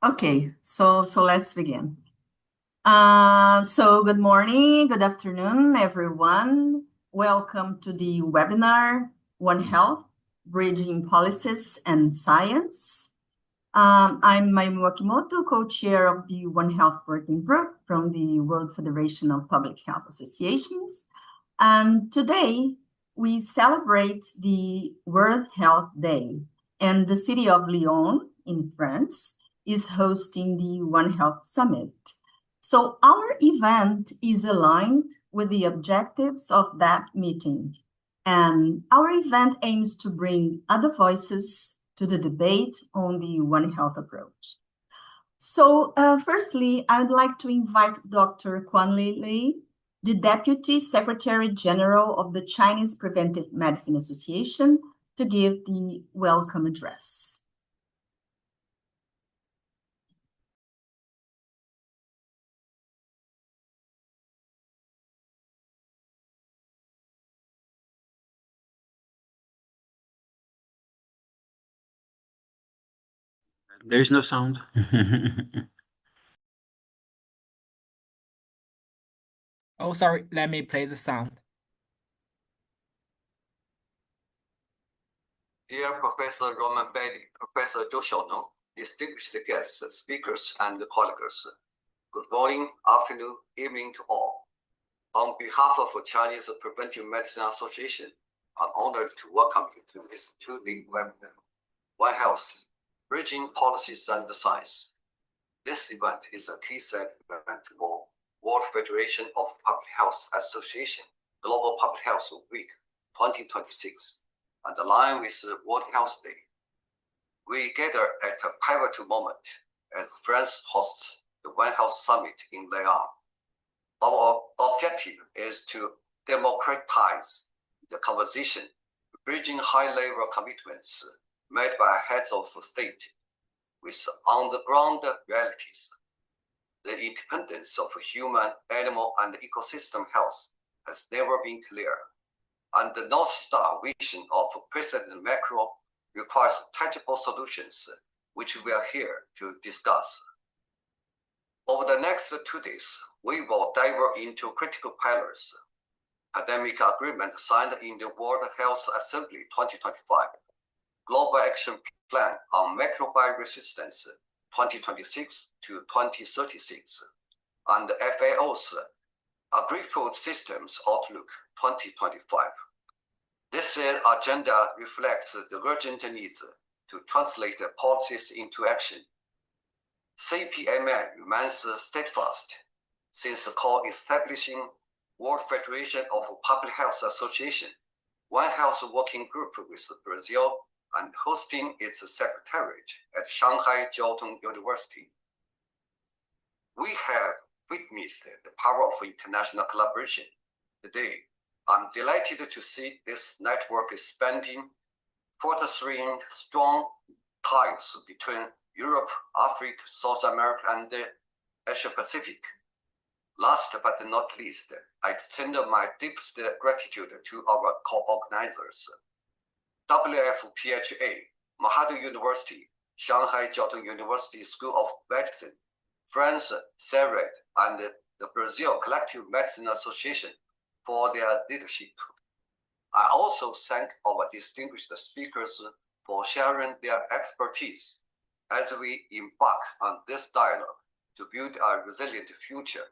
Okay, so let's begin. Good morning, good afternoon, everyone. Welcome to the webinar, One Health, Bridging Policies and Science. I'm Mayumi Wakimoto, co-chair of the One Health Working Group from the World Federation of Public Health Associations. And today we celebrate the World Health Day, and the city of Lyon in France is hosting the One Health Summit. So our event is aligned with the objectives of that meeting. And our event aims to bring other voices to the debate on the One Health approach. So firstly, I'd like to invite Dr. Quanli Li, the Deputy Secretary General of the Chinese Preventive Medicine Association, to give the welcome address. There's no sound. Oh, sorry. Let me play the sound. Dear Professor Roman Bailey, Professor Zhou Xiaonong, distinguished guests, speakers, and colleagues, good morning, afternoon, evening to all. On behalf of the Chinese Preventive Medicine Association, I'm honored to welcome you to this two-day webinar, One Health, Bridging Policies and Science. This event is a key set event for World Federation of Public Health Association Global Public Health Week 2026, and aligned with the World Health Day. We gather at a pivotal moment as France hosts the One Health Summit in Lyon. Our objective is to democratize the conversation, bridging high-level commitments made by heads of state with on-the-ground realities. The independence of human, animal, and ecosystem health has never been clearer, and the North Star vision of President Macron requires tangible solutions, which we are here to discuss. Over the next 2 days, we will dive into critical pillars: pandemic agreement signed in the World Health Assembly 2025, Global Action Plan on Microbiome Resistance 2026 to 2036, and FAO's Agri-Food Systems Outlook 2025. This agenda reflects the urgent needs to translate policies into action. CPMA remains steadfast since co-establishing World Federation of Public Health Association, One Health Working Group with Brazil, and hosting its secretariat at Shanghai Jiao Tong University. We have witnessed the power of international collaboration. Today, I'm delighted to see this network expanding, fostering strong ties between Europe, Africa, South America, and Asia Pacific. Last but not least, I extend my deepest gratitude to our co-organizers: WFPHA, Mahadum University, Shanghai Jiao Tong University School of Medicine, France CERED, and the Brazil Collective Medicine Association for their leadership. I also thank our distinguished speakers for sharing their expertise as we embark on this dialogue to build a resilient future.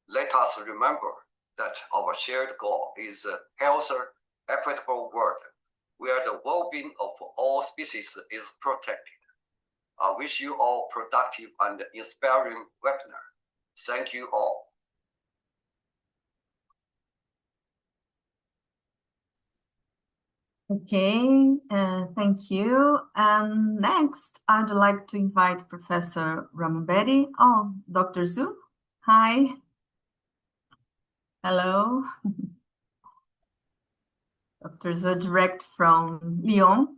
Let us remember that our shared goal is a healthier, equitable world where the well-being of all species is protected. I wish you all productive and inspiring webinar. Thank you all. Okay, thank you. And next, I'd like to invite Professor Ramobetti. Oh, Dr. Zhu, hi. Hello. Dr. Zhu, direct from Lyon.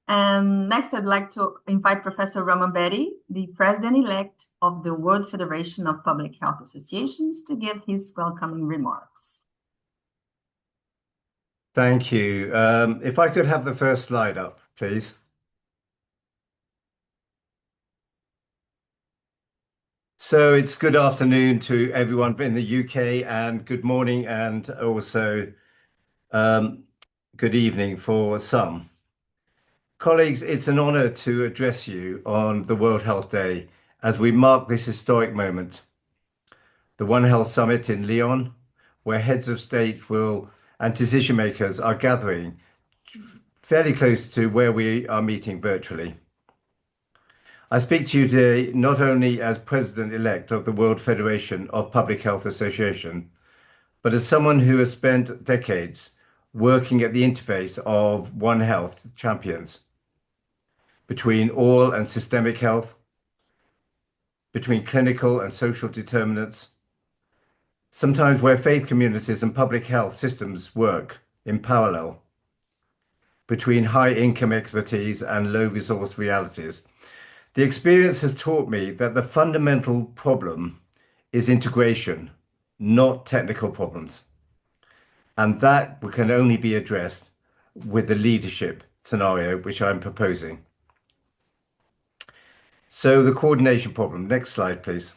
And next, I'd like to invite Professor Ramobetti, the President-elect of the World Federation of Public Health Associations, to give his welcoming remarks. Thank you. If I could have the first slide up, please. So it's good afternoon to everyone in the UK, and good morning, and also um, good evening for some. Colleagues, it's an honor to address you on the World Health Day as we mark this historic moment, the One Health Summit in Lyon, where heads of state will and decision makers are gathering fairly close to where we are meeting virtually. I speak to you today not only as President-elect of the World Federation of Public Health Association, but as someone who has spent decades working at the interface of One Health champions between oral and systemic health, between clinical and social determinants, sometimes where faith communities and public health systems work in parallel, between high income expertise and low resource realities. The experience has taught me that the fundamental problem is integration, not technical problems. And that can only be addressed with the leadership scenario which I'm proposing. So the coordination problem. Next slide, please.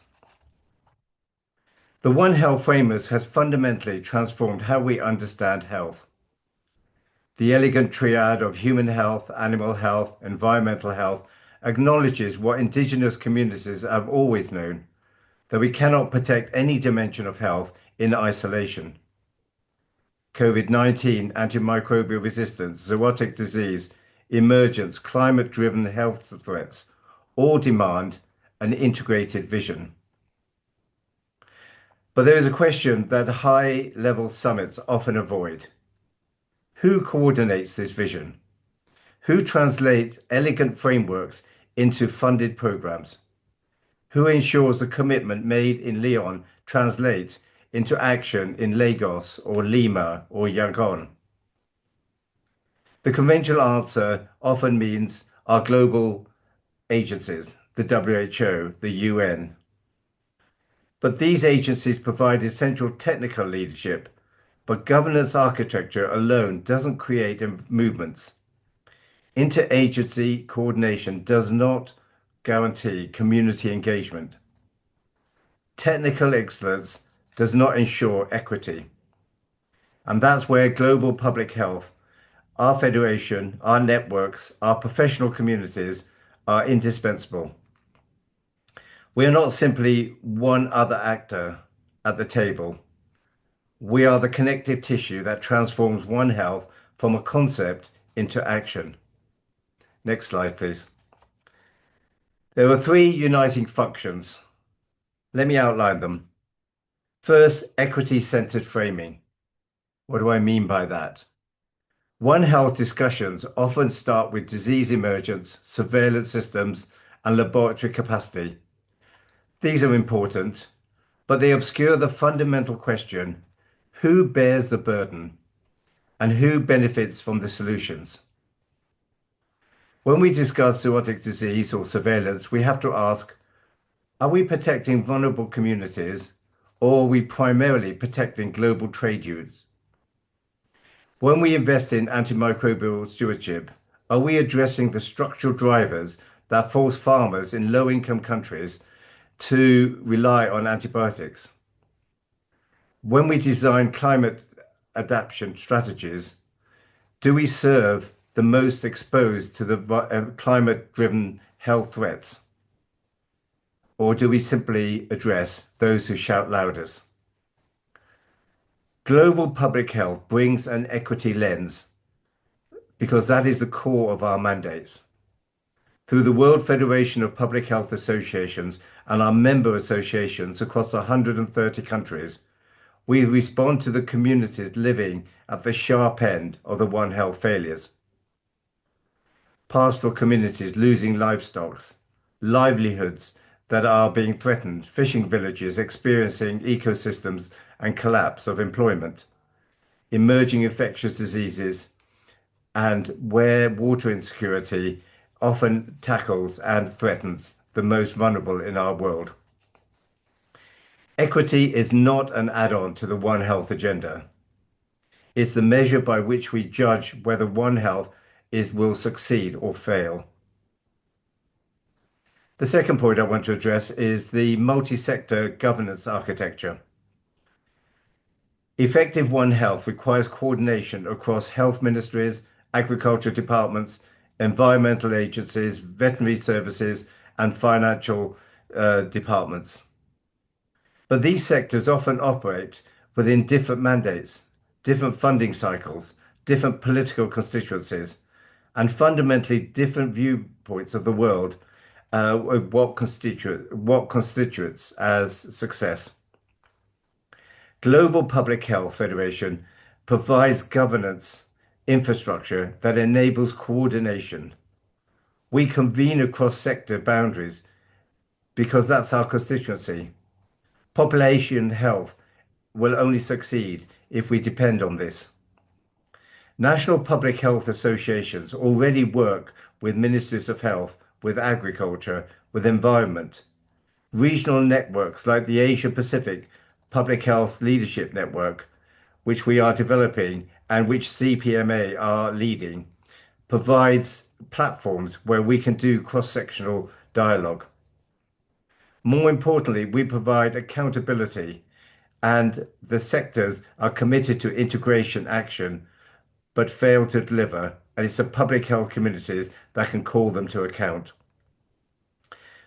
The One Health framework has fundamentally transformed how we understand health. The elegant triad of human health, animal health, environmental health acknowledges what indigenous communities have always known, that we cannot protect any dimension of health in isolation. COVID-19, antimicrobial resistance, zoonotic disease, emergence, climate-driven health threats all demand an integrated vision. But there is a question that high-level summits often avoid. Who coordinates this vision? Who translates elegant frameworks into funded programs? Who ensures the commitment made in Lyon translates into action in Lagos or Lima or Yangon? The conventional answer often means our global agencies, the WHO, the UN. But these agencies provide essential technical leadership, but governance architecture alone doesn't create movements. Interagency coordination does not guarantee community engagement. Technical excellence does not ensure equity. And that's where global public health, our federation, our networks, our professional communities are indispensable. We are not simply one other actor at the table. We are the connective tissue that transforms One Health from a concept into action. Next slide, please. There are three uniting functions. Let me outline them. First, equity-centered framing. What do I mean by that? One Health discussions often start with disease emergence, surveillance systems, and laboratory capacity. These are important, but they obscure the fundamental question: who bears the burden and who benefits from the solutions? When we discuss zoonotic disease or surveillance, we have to ask, are we protecting vulnerable communities, or are we primarily protecting global trade routes? When we invest in antimicrobial stewardship, are we addressing the structural drivers that force farmers in low-income countries to rely on antibiotics? When we design climate adaptation strategies, do we serve the most exposed to the climate-driven health threats? Or do we simply address those who shout loudest? Global public health brings an equity lens because that is the core of our mandates. Through the World Federation of Public Health Associations and our member associations across 130 countries, we respond to the communities living at the sharp end of the One Health failures. Pastoral communities losing livestock, livelihoods that are being threatened, fishing villages experiencing ecosystems and collapse of employment, emerging infectious diseases, and where water insecurity often tackles and threatens the most vulnerable in our world. Equity is not an add-on to the One Health agenda. It's the measure by which we judge whether One Health will succeed or fail. The second point I want to address is the multi-sector governance architecture. Effective One Health requires coordination across health ministries, agriculture departments, environmental agencies, veterinary services, and financial departments. But these sectors often operate within different mandates, different funding cycles, different political constituencies, and fundamentally different viewpoints of the world, what constitutes as success. Global Public Health Federation provides governance infrastructure that enables coordination. We convene across sector boundaries because that's our constituency. Population health will only succeed if we depend on this. National public health associations already work with ministries of health, with agriculture, with environment. Regional networks like the Asia Pacific Public Health Leadership Network, which we are developing and which CPMA are leading, provides platforms where we can do cross-sectional dialogue. More importantly, we provide accountability, and the sectors are committed to integration action but fail to deliver, and it's the public health communities that can call them to account.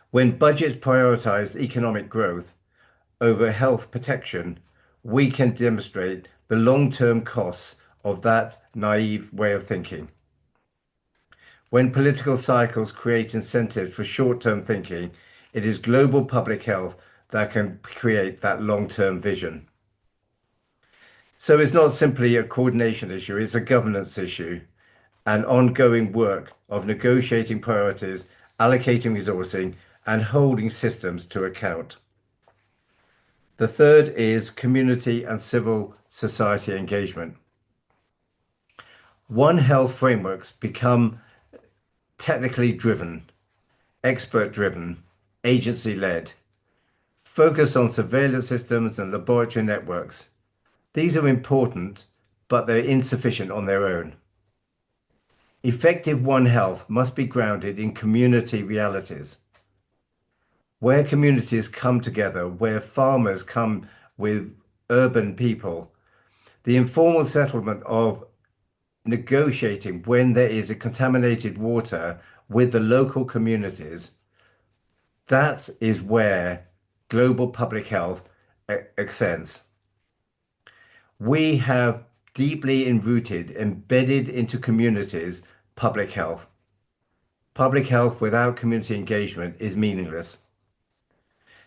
When budgets prioritize economic growth over health protection, we can demonstrate the long-term costs of that naive way of thinking. When political cycles create incentives for short-term thinking, it is global public health that can create that long-term vision. So it's not simply a coordination issue, it's a governance issue, an ongoing work of negotiating priorities, allocating resourcing, and holding systems to account. The third is community and civil society engagement. One Health frameworks become technically driven, expert driven, agency led, focus on surveillance systems and laboratory networks. These are important, but they're insufficient on their own. Effective One Health must be grounded in community realities. Where communities come together, where farmers come with urban people, the informal settlement of negotiating when there is a contaminated water with the local communities, that is where global public health extends. We have deeply enrooted, embedded into communities, public health. Public health without community engagement is meaningless.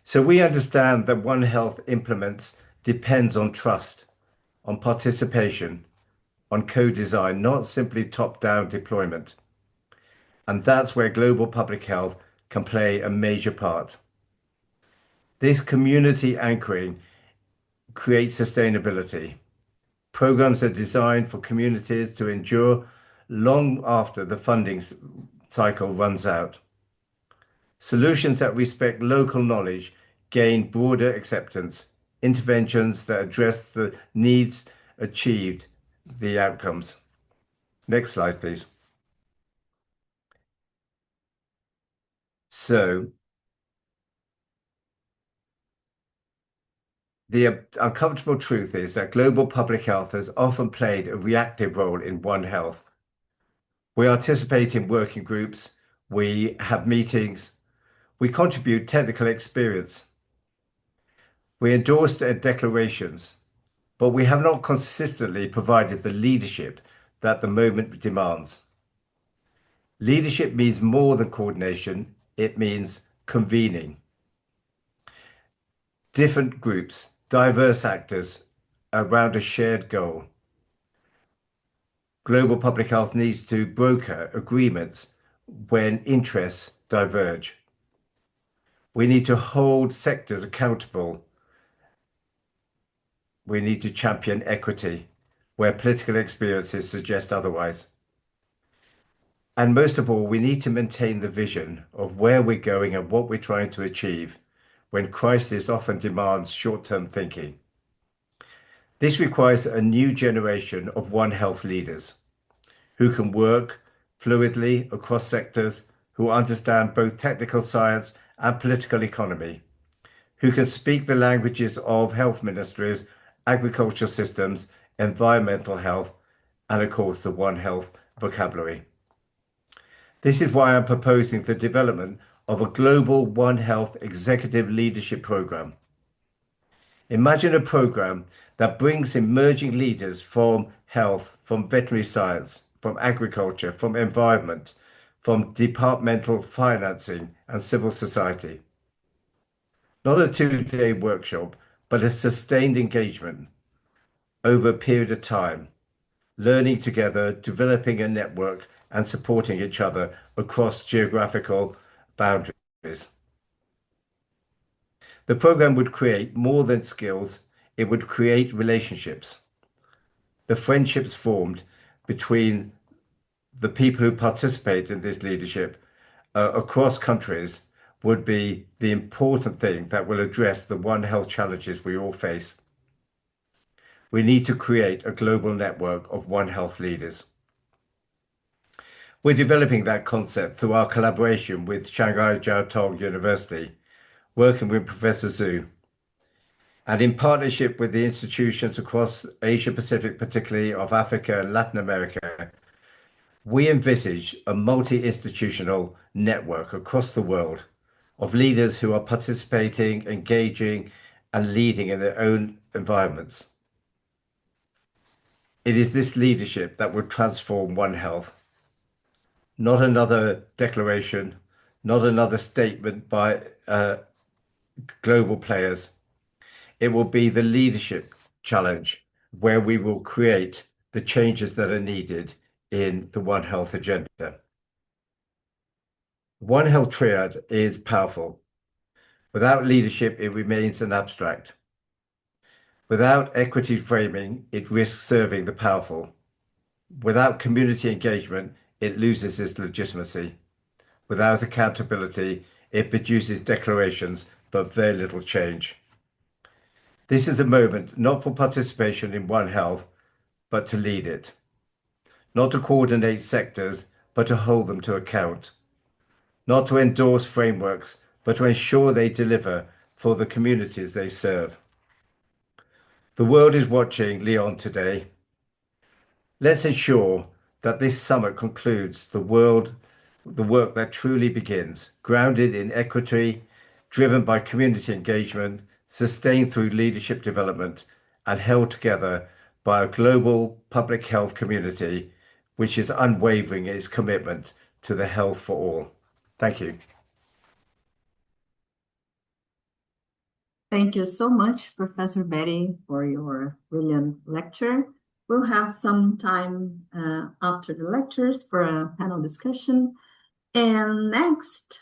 So we understand that One Health implements depends on trust, on participation, on co-design, not simply top-down deployment. And that's where global public health can play a major part. This community anchoring creates sustainability. Programs are designed for communities to endure long after the funding cycle runs out. Solutions that respect local knowledge gain broader acceptance. Interventions that address the needs achieved the outcomes. Next slide, please. So, the uncomfortable truth is that global public health has often played a reactive role in One Health. We participate in working groups, we have meetings, we contribute technical experience, we endorse declarations, but we have not consistently provided the leadership that the moment demands. Leadership means more than coordination, it means convening. Different groups, diverse actors around a shared goal. Global public health needs to broker agreements when interests diverge. We need to hold sectors accountable. We need to champion equity where political experiences suggest otherwise. And most of all, we need to maintain the vision of where we're going and what we're trying to achieve when crisis often demands short-term thinking. This requires a new generation of One Health leaders who can work fluidly across sectors, who understand both technical science and political economy, who can speak the languages of health ministries, agricultural systems, environmental health, and of course the One Health vocabulary. This is why I'm proposing the development of a global One Health executive leadership program. Imagine a program that brings emerging leaders from health, from veterinary science, from agriculture, from environment, from departmental financing and civil society. Not a 2-day workshop, but a sustained engagement over a period of time, learning together, developing a network, and supporting each other across geographical boundaries. The program would create more than skills, it would create relationships. The friendships formed between the people who participate in this leadership across countries would be the important thing that will address the One Health challenges we all face. We need to create a global network of One Health leaders. We're developing that concept through our collaboration with Shanghai Jiao Tong University, working with Professor Zhu, and in partnership with the institutions across Asia Pacific, particularly of Africa and Latin America, we envisage a multi-institutional network across the world of leaders who are participating, engaging, and leading in their own environments. It is this leadership that would transform One Health. Not another declaration, not another statement by global players. It will be the leadership challenge where we will create the changes that are needed in the One Health agenda. One Health triad is powerful. Without leadership, it remains an abstract. Without equity framing, it risks serving the powerful. Without community engagement, it loses its legitimacy. Without accountability, it produces declarations, but very little change. This is a moment not for participation in One Health, but to lead it. Not to coordinate sectors, but to hold them to account. Not to endorse frameworks, but to ensure they deliver for the communities they serve. The world is watching Lyon today. Let's ensure that this summit concludes the work that truly begins, grounded in equity, driven by community engagement, sustained through leadership development, and held together by a global public health community, which is unwavering in its commitment to the health for all. Thank you. Thank you so much, Professor Betty, for your brilliant lecture. We'll have some time after the lectures for a panel discussion. And next,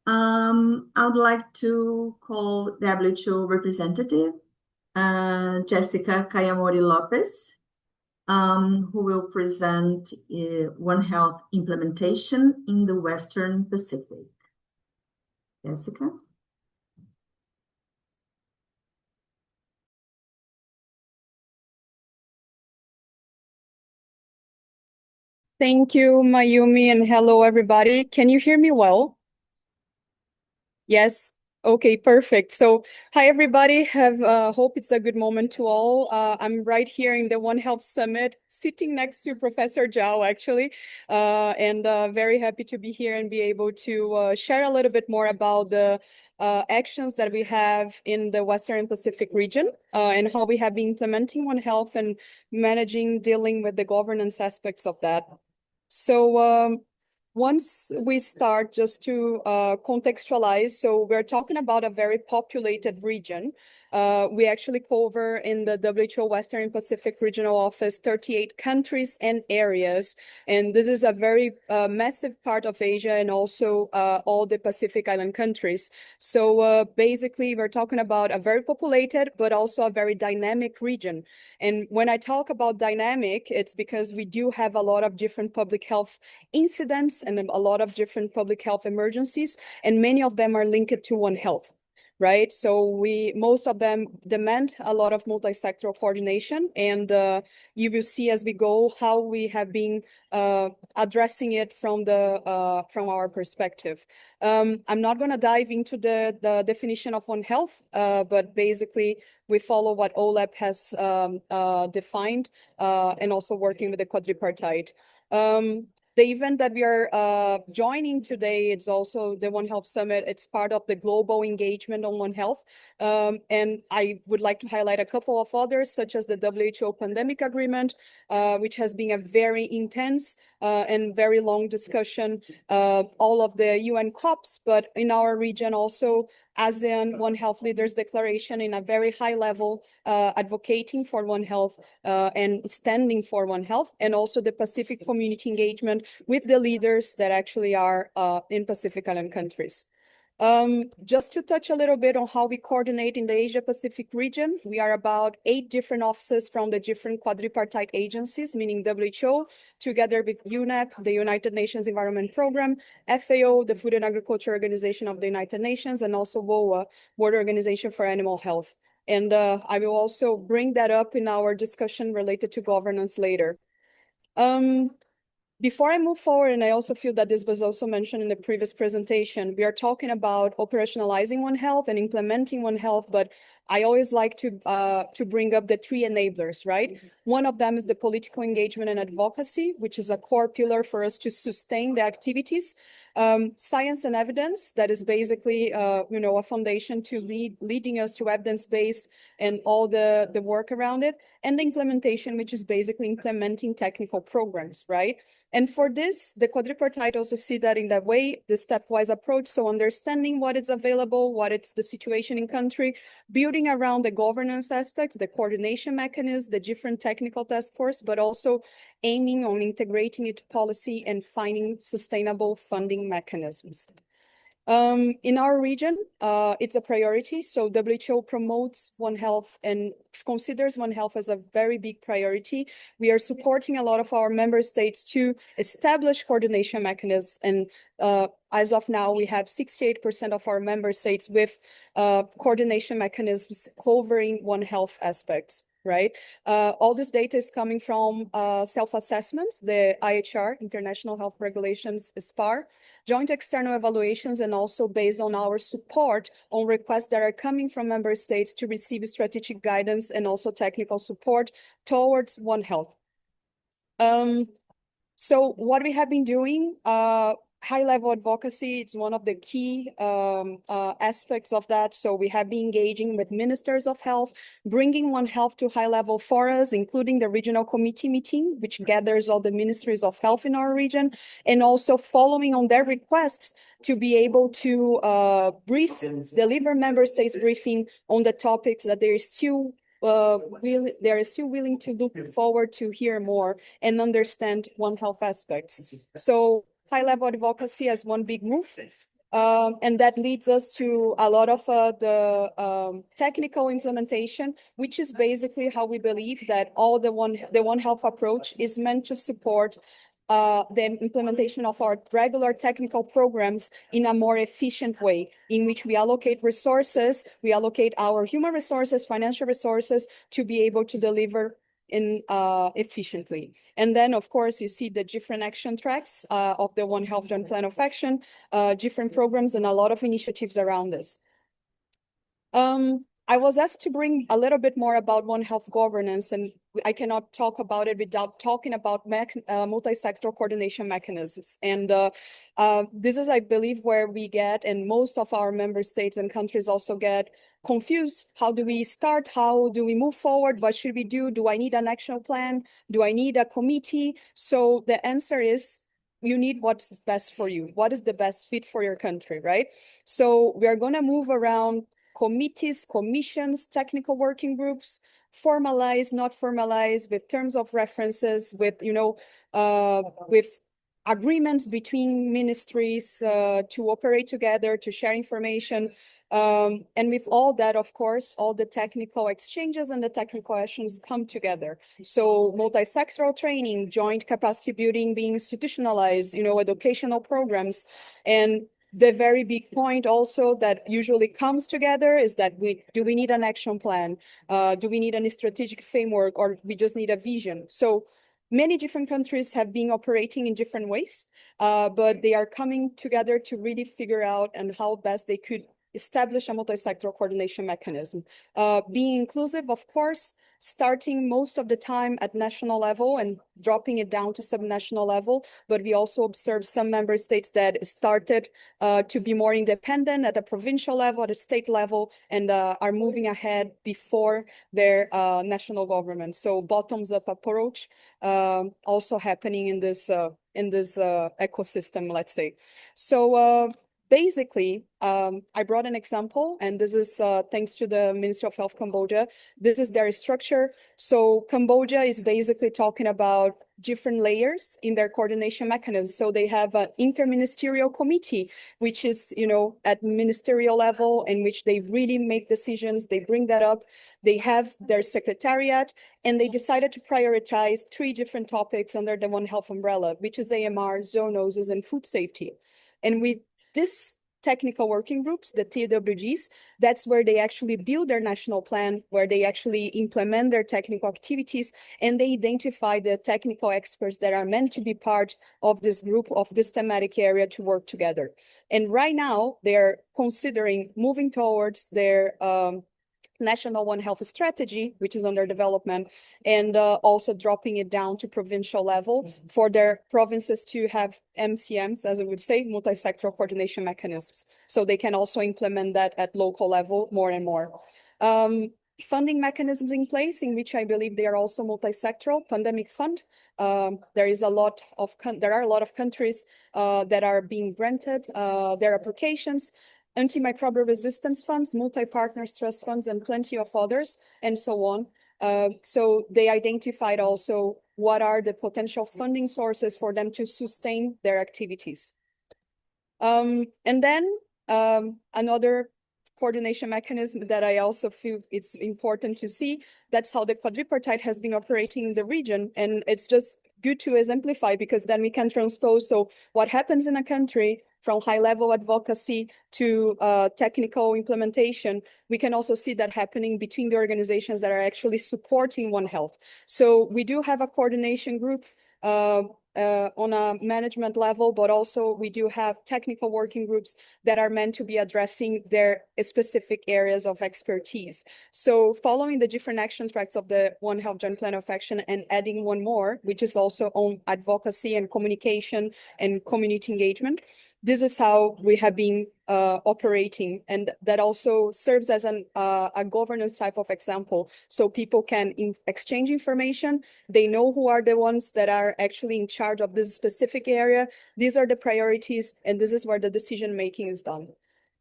I'd like to call WHO representative, Jessica Kayamori Lopez, who will present One Health implementation in the Western Pacific. Jessica? Thank you, Mayumi, and hello, everybody. Can you hear me well? Yes? Okay, perfect. So, hi, everybody. Hope it's a good moment to all. I'm right here in the One Health Summit, sitting next to Professor Zhao, actually, and very happy to be here and be able to share a little bit more about the actions that we have in the Western Pacific region and how we have been implementing One Health and dealing with the governance aspects of that. So once we start, just to contextualize, so we're talking about a very populated region. We actually cover in the WHO Western Pacific Regional Office 38 countries and areas. And this is a very massive part of Asia and also all the Pacific Island countries. So basically, we're talking about a very populated, but also a very dynamic region. And when I talk about dynamic, it's because we do have a lot of different public health incidents and a lot of different public health emergencies, and many of them are linked to One Health. right? So most of them demand a lot of multi-sectoral coordination, and you will see as we go how we have been addressing it from our perspective. I'm not going to dive into the definition of One Health, but basically we follow what OLAP has defined, and also working with the quadripartite. The event that we are joining today, it's also the One Health Summit. It's part of the global engagement on One Health. And I would like to highlight a couple of others, such as the WHO Pandemic Agreement, which has been a very intense and very long discussion, all of the UN COPs, but in our region also ASEAN One Health Leaders Declaration in a very high level, advocating for One Health and standing for One Health, and also the Pacific Community Engagement with the leaders that actually are in Pacific Island countries. Just to touch a little bit on how we coordinate in the Asia Pacific region, we are about 8 different offices from the different quadripartite agencies, meaning WHO, together with UNEP, the United Nations Environment Program, FAO, the Food and Agriculture Organization of the United Nations, and also WOA, World Organization for Animal Health. And I will also bring that up in our discussion related to governance later. Before I move forward, and I also feel that this was also mentioned in the previous presentation, we are talking about operationalizing One Health and implementing One Health, but I always like to bring up the 3 enablers, right? One of them is the political engagement and advocacy, which is a core pillar for us to sustain the activities. Science and evidence, that is basically, a foundation to leading us to evidence-based and all the work around it. And the implementation, which is basically implementing technical programs, right? And for this, the quadripartite also see that in that way, the stepwise approach. So understanding what is available, what is the situation in country, building around the governance aspects, the coordination mechanisms, the different technical task force, but also aiming on integrating it to policy and finding sustainable funding mechanisms. In our region, it's a priority. So WHO promotes One Health and considers One Health as a very big priority. We are supporting a lot of our member states to establish coordination mechanisms. And as of now, we have 68% of our member states with coordination mechanisms covering One Health aspects. Right. All this data is coming from self-assessments, the IHR, International Health Regulations, SPAR, joint external evaluations, and also based on our support on requests that are coming from member states to receive strategic guidance and also technical support towards One Health. So what we have been doing, high-level advocacy, it's one of the key aspects of that. So we have been engaging with ministers of health, bringing One Health to high level for us, including the regional committee meeting, which gathers all the ministries of health in our region, and also following on their requests to be able to deliver member states briefing on the topics that they're still willing to look forward to hear more and understand One Health aspects. So high-level advocacy as one big move. And that leads us to a lot of the technical implementation, which is basically how we believe that all the One Health approach is meant to support the implementation of our regular technical programs in a more efficient way, in which we allocate resources, we allocate our human resources, financial resources to be able to deliver efficiently. And then, of course, you see the different action tracks of the One Health Joint Plan of Action, different programs, and a lot of initiatives around this. I was asked to bring a little bit more about One Health governance, and I cannot talk about it without talking about multi-sectoral coordination mechanisms. And this is, I believe, where we get, and most of our member states and countries also get confused. How do we start? How do we move forward? What should we do? Do I need an action plan? Do I need a committee? So the answer is, you need what's best for you. What is the best fit for your country, right? So we are going to move around committees, commissions, technical working groups, formalized, not formalized, with terms of references, with, with agreements between ministries to operate together, to share information. And with all that, of course, all the technical exchanges and the technical actions come together. So multi-sectoral training, joint capacity building being institutionalized, educational programs, and The very big point also that usually comes together is that do we need an action plan? Do we need a strategic framework, or we just need a vision? So many different countries have been operating in different ways, but they are coming together to really figure out and how best they could establish a multi-sectoral coordination mechanism. Being inclusive, of course, starting most of the time at national level and dropping it down to subnational level. But we also observe some member states that started to be more independent at a provincial level, at a state level, and are moving ahead before their national government. So bottoms-up approach also happening in this ecosystem, let's say. So basically, I brought an example, and this is thanks to the Ministry of Health Cambodia. This is their structure. So Cambodia is basically talking about different layers in their coordination mechanism. So they have an interministerial committee, which is, at ministerial level, in which they really make decisions. They bring that up. They have their secretariat, and they decided to prioritize 3 different topics under the One Health umbrella, which is AMR, zoonoses, and food safety. And with this technical working groups, the TWGs, that's where they actually build their national plan, where they actually implement their technical activities, and they identify the technical experts that are meant to be part of this group, of this thematic area, to work together. And right now, they're considering moving towards their National One Health strategy, which is under development, and also dropping it down to provincial level for their provinces to have MCMs, as I would say, multi-sectoral coordination mechanisms. So they can also implement that at local level more and more. Funding mechanisms in place, in which I believe they are also multi-sectoral. Pandemic fund. There are a lot of countries that are being granted their applications. Antimicrobial resistance funds, multi-partner trust funds, and plenty of others, and so on. So they identified also what are the potential funding sources for them to sustain their activities. And then another coordination mechanism that I also feel it's important to see, that's how the quadripartite has been operating in the region. And it's just good to exemplify, because then we can transpose. So what happens in a country, from high-level advocacy to technical implementation, we can also see that happening between the organizations that are actually supporting One Health. So we do have a coordination group on a management level, but also we do have technical working groups that are meant to be addressing their specific areas of expertise. So following the different action tracks of the One Health Joint Plan of Action and adding one more, which is also on advocacy and communication and community engagement, this is how we have been operating, and that also serves as a governance type of example. So people can exchange information. They know who are the ones that are actually in charge of this specific area. These are the priorities, and this is where the decision making is done.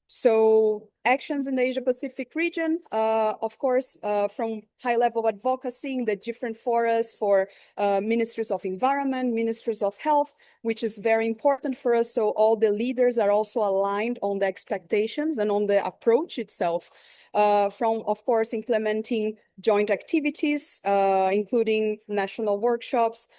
So actions in the Asia-Pacific region, of course, from high-level advocacy in the different forums for ministries of environment, ministries of health, which is very important for us. So all the leaders are also aligned on the expectations and on the approach itself. From, of course, implementing joint activities, including national workshops,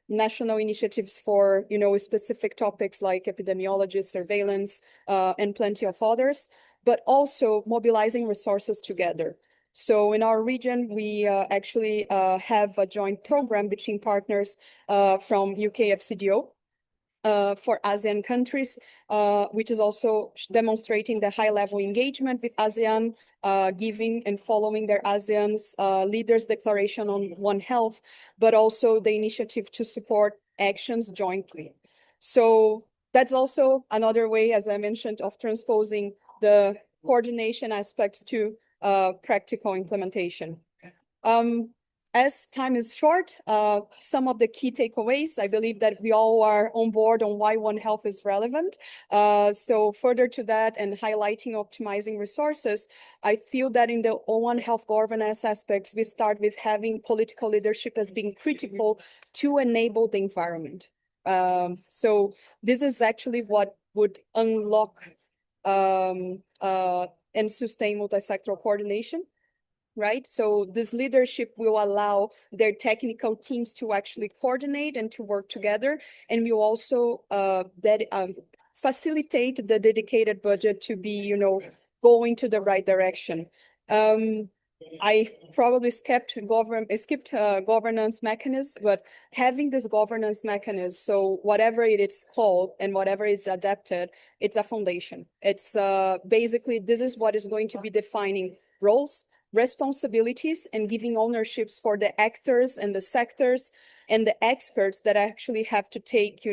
national initiatives for, specific topics like epidemiology, surveillance, and plenty of others, but also mobilizing resources together. So in our region, we actually have a joint program between partners from UK FCDO for ASEAN countries, which is also demonstrating the high-level engagement with ASEAN, giving and following their ASEAN's leaders' declaration on One Health, but also the initiative to support actions jointly. So that's also another way, as I mentioned, of transposing the coordination aspects to practical implementation. As time is short, some of the key takeaways, I believe that we all are on board on why One Health is relevant. So further to that, and highlighting optimizing resources, I feel that in the One Health governance aspects, we start with having political leadership as being critical to enable the environment. So this is actually what would unlock and sustain multi-sectoral coordination. Right? So this leadership will allow their technical teams to actually coordinate and to work together, and will also facilitate the dedicated budget to be, going to the right direction. I probably skipped governance mechanism, but having this governance mechanism, so whatever it is called and whatever is adapted, it's a foundation. It's basically, this is what is going to be defining roles, responsibilities, and giving ownerships for the actors and the sectors and the experts that actually have to take,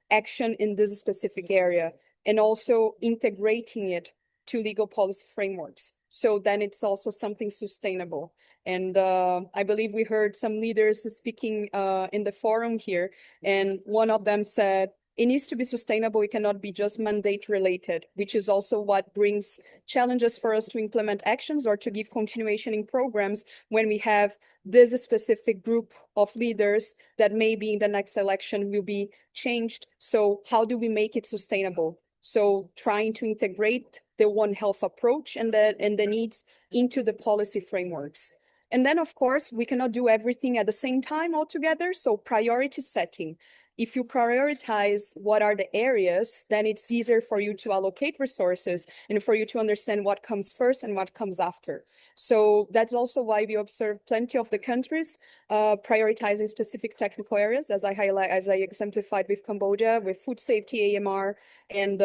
action in this specific area, and also integrating it to legal policy frameworks. So then it's also something sustainable. And I believe we heard some leaders speaking in the forum here, and one of them said, it needs to be sustainable. It cannot be just mandate related, which is also what brings challenges for us to implement actions or to give continuation in programs when we have this specific group of leaders that maybe in the next election will be changed. So how do we make it sustainable? So trying to integrate the One Health approach and the needs into the policy frameworks. And then, of course, we cannot do everything at the same time altogether. So priority setting. If you prioritize what are the areas, then it's easier for you to allocate resources and for you to understand what comes first and what comes after. So that's also why we observe plenty of the countries prioritizing specific technical areas, as I exemplified with Cambodia, with food safety AMR and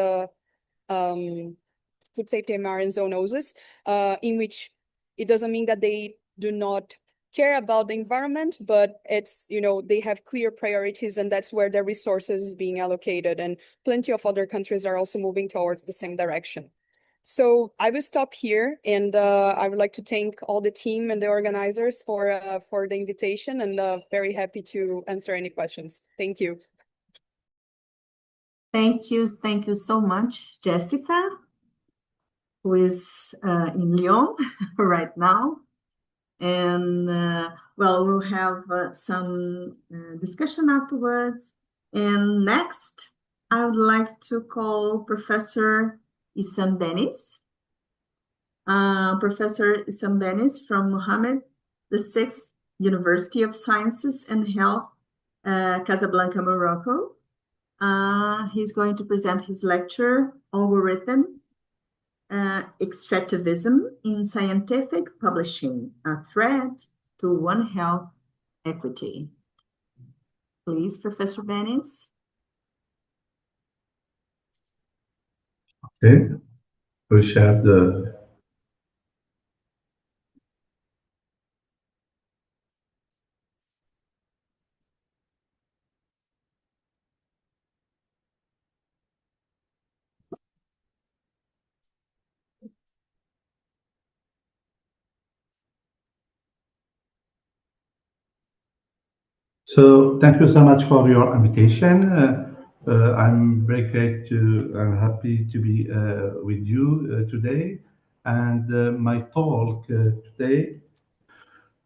food safety AMR and zoonosis, in which it doesn't mean that they do not care about the environment, but it's, they have clear priorities, and that's where the resources is being allocated. And plenty of other countries are also moving towards the same direction. So I will stop here, and I would like to thank all the team and the organizers for the invitation, and very happy to answer any questions. Thank you. Thank you so much, Jessica, who is in Lyon right now. And well, we'll have some discussion afterwards. And next, I would like to call Professor Issam Benis. Professor Issam Benis from Mohammed VI University of Sciences and Health, Casablanca, Morocco. He's going to present his lecture, Algorithm, Extractivism in Scientific Publishing, a Threat to One Health Equity. Please, Professor Benis. Okay, we'll share the So thank you so much for your invitation. I'm very great and happy to be with you today. And my talk today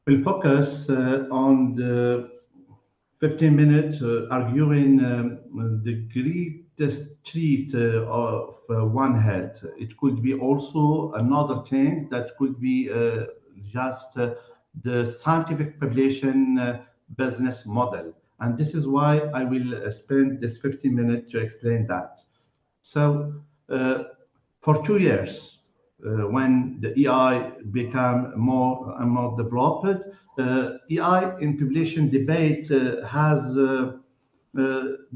will focus on the 15-minute arguing the greatest threat of One Health. It could be also another thing that could be just the scientific population business model. And this is why I will spend this 15 minutes to explain that. So for 2 years, when the EI became more and more developed, EI in population debate has the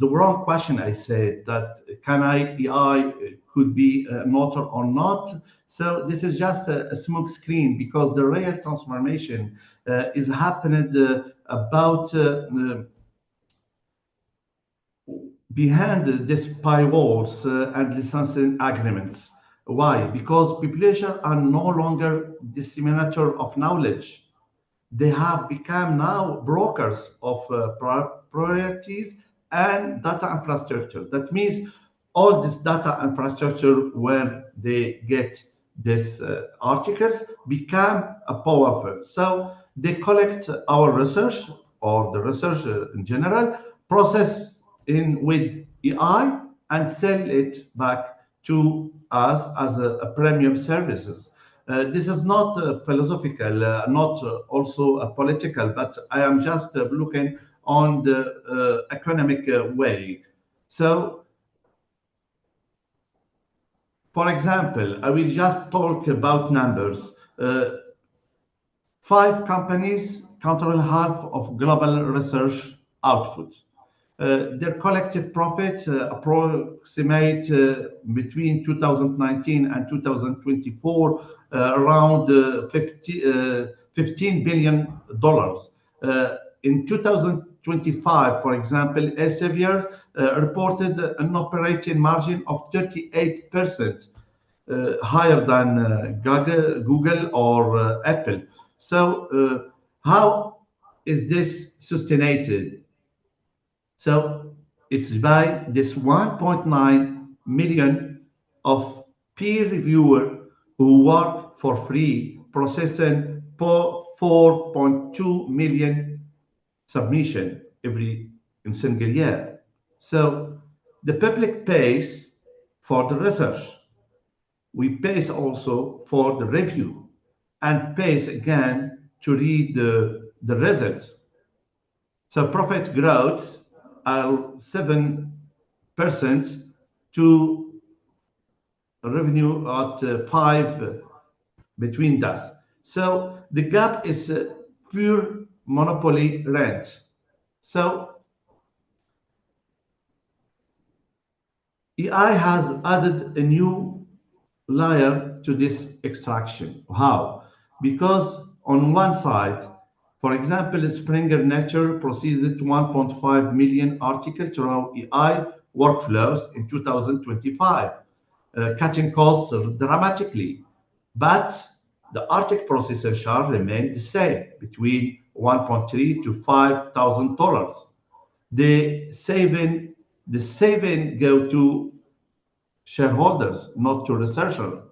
wrong question. I said that can EI could be motor or not. So this is just a smoke screen, because the real transformation is happening about behind these firewalls and licensing agreements. Why? Because population are no longer disseminator of knowledge. They have become now brokers of priorities and data infrastructure. That means all this data infrastructure, where they get these articles, become powerful. So they collect our research, or the research in general, process in with AI and sell it back to us as a premium services. This is not philosophical, not also political, but I am just looking on the economic way. So For example, I will just talk about numbers. 5 companies control half of global research output. Their collective profit approximate between 2019 and 2024 around $15 billion. In 2025, for example, Elsevier reported an operating margin of 38%, higher than Google or Apple. So how is this sustained? So it's by this 1.9 million of peer reviewer who work for free, processing 4.2 million submission every single year. So the public pays for the research. We pays also for the review and pays again to read the result. So profit growth are 7% to revenue at 5 between that. So the gap is pure monopoly rent. So AI has added a new layer to this extraction. How? Because on one side, for example, Springer Nature processed 1.5 million articles through AI workflows in 2025, cutting costs dramatically. But the article processing charge remained the same, between $1.3 to $5,000. The saving go to shareholders, not to researchers.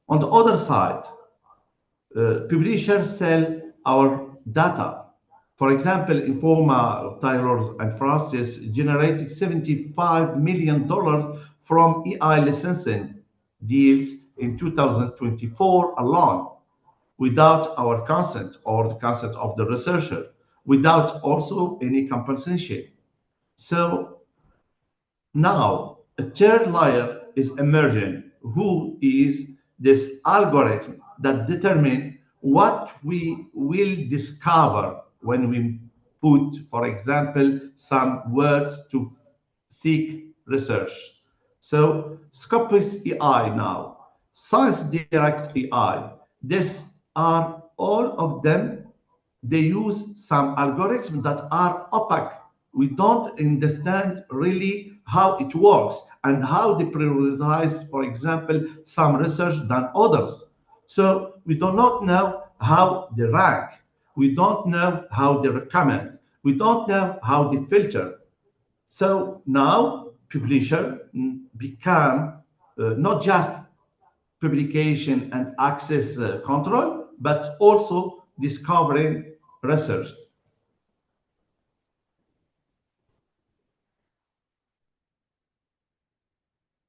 On the other side, publishers sell our data. For example, Informa, Taylor and Francis generated $75 million from AI licensing deals in 2024 alone, without our consent or the consent of the researcher, without also any compensation. So now a third layer is emerging, who is this algorithm that determine what we will discover when we put, for example, some words to seek research. So Scopus AI now, Science Direct AI, these are all of them. They use some algorithms that are opaque. We don't understand really how it works and how they prioritize, for example, some research than others. So we do not know how they rank. We don't know how they recommend. We don't know how they filter. So now publisher become not just publication and access control, but also discovering research.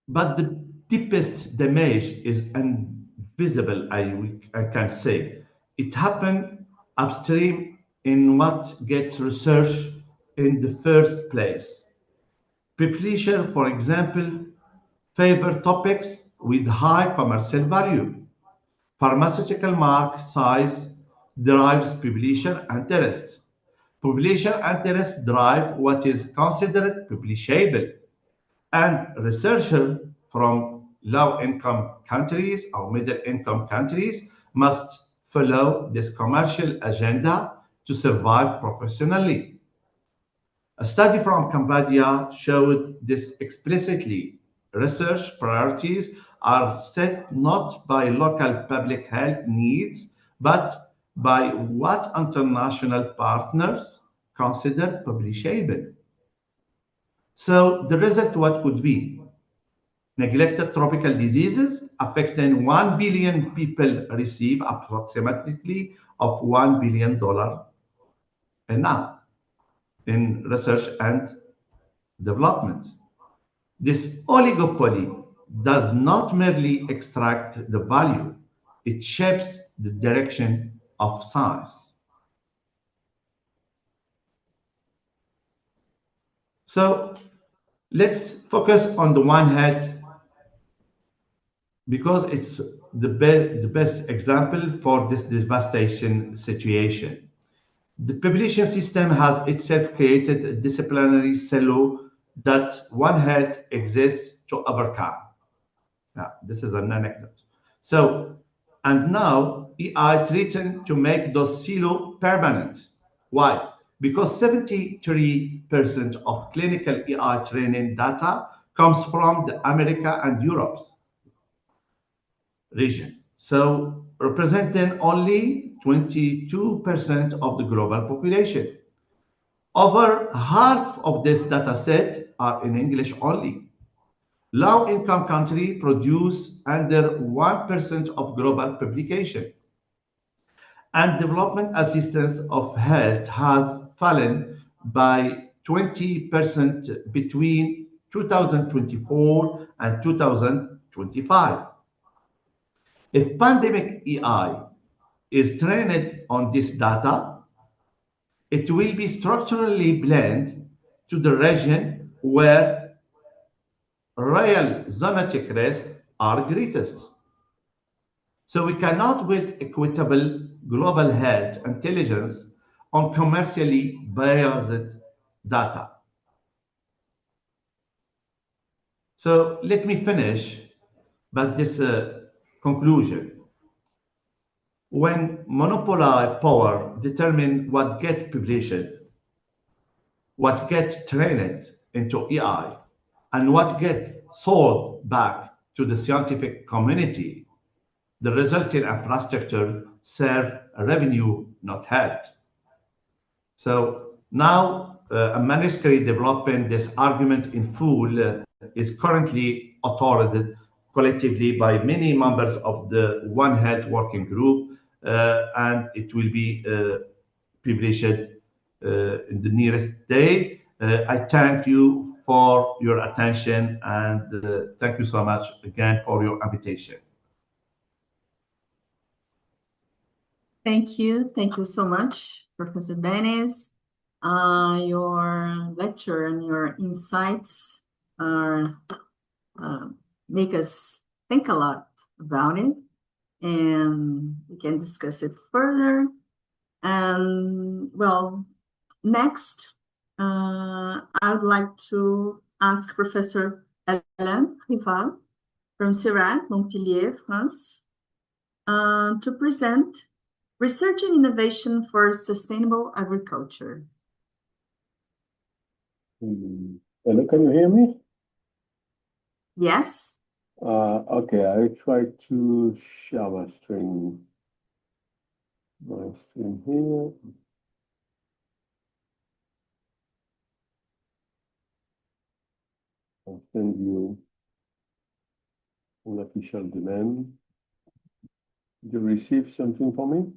But the deepest damage is invisible, I can say. It happened upstream in what gets research in the first place. Publishers, for example, favor topics with high commercial value. Pharmaceutical market size drives publisher interest. Publisher interest drive what is considered publishable. And researchers from low-income countries or middle-income countries must follow this commercial agenda to survive professionally. A study from Cambodia showed this explicitly. Research priorities are set not by local public health needs, but by what international partners consider publishable. So the result, what could be? Neglected tropical diseases affecting 1 billion people receive approximately of $1 billion enough in research and development. This oligopoly does not merely extract the value, it shapes the direction of science. So let's focus on the one hand because it's the best example for this devastation situation. The population system has itself created a disciplinary silo that One Health exists to overcome. Now, this is an anecdote. So, and now AI threatened to make those silo permanent. Why? Because 73% of clinical AI training data comes from the America and Europe's region. So representing only 22% of the global population. Over half of this data set are in English only. Low-income countries produce under 1% of global publication. And development assistance of health has fallen by 20% between 2024 and 2025. If pandemic AI is trained on this data, it will be structurally blend to the region where real zoonotic risks are greatest. So we cannot build equitable global health intelligence on commercially biased data. So let me finish by this conclusion. When monopoly power determine what gets published, what gets trained into AI, and what gets sold back to the scientific community, the resulting infrastructure serve revenue, not health. So now a manuscript developing this argument in full is currently authored collectively by many members of the One Health Working Group, and it will be published in the nearest day. I thank you for your attention, and thank you so much again for your invitation. Thank you. Thank you so much, Professor Dennis. Your lecture and your insights are make us think a lot about it, and we can discuss it further. And well, next, I would like to ask Professor Hélène Rival from CIRAD, Montpellier, France, to present Research and Innovation for Sustainable Agriculture. Hello, can you hear me? Yes. Okay, I try to share my screen. My screen here. I'll send you an official demand. Did you receive something for me?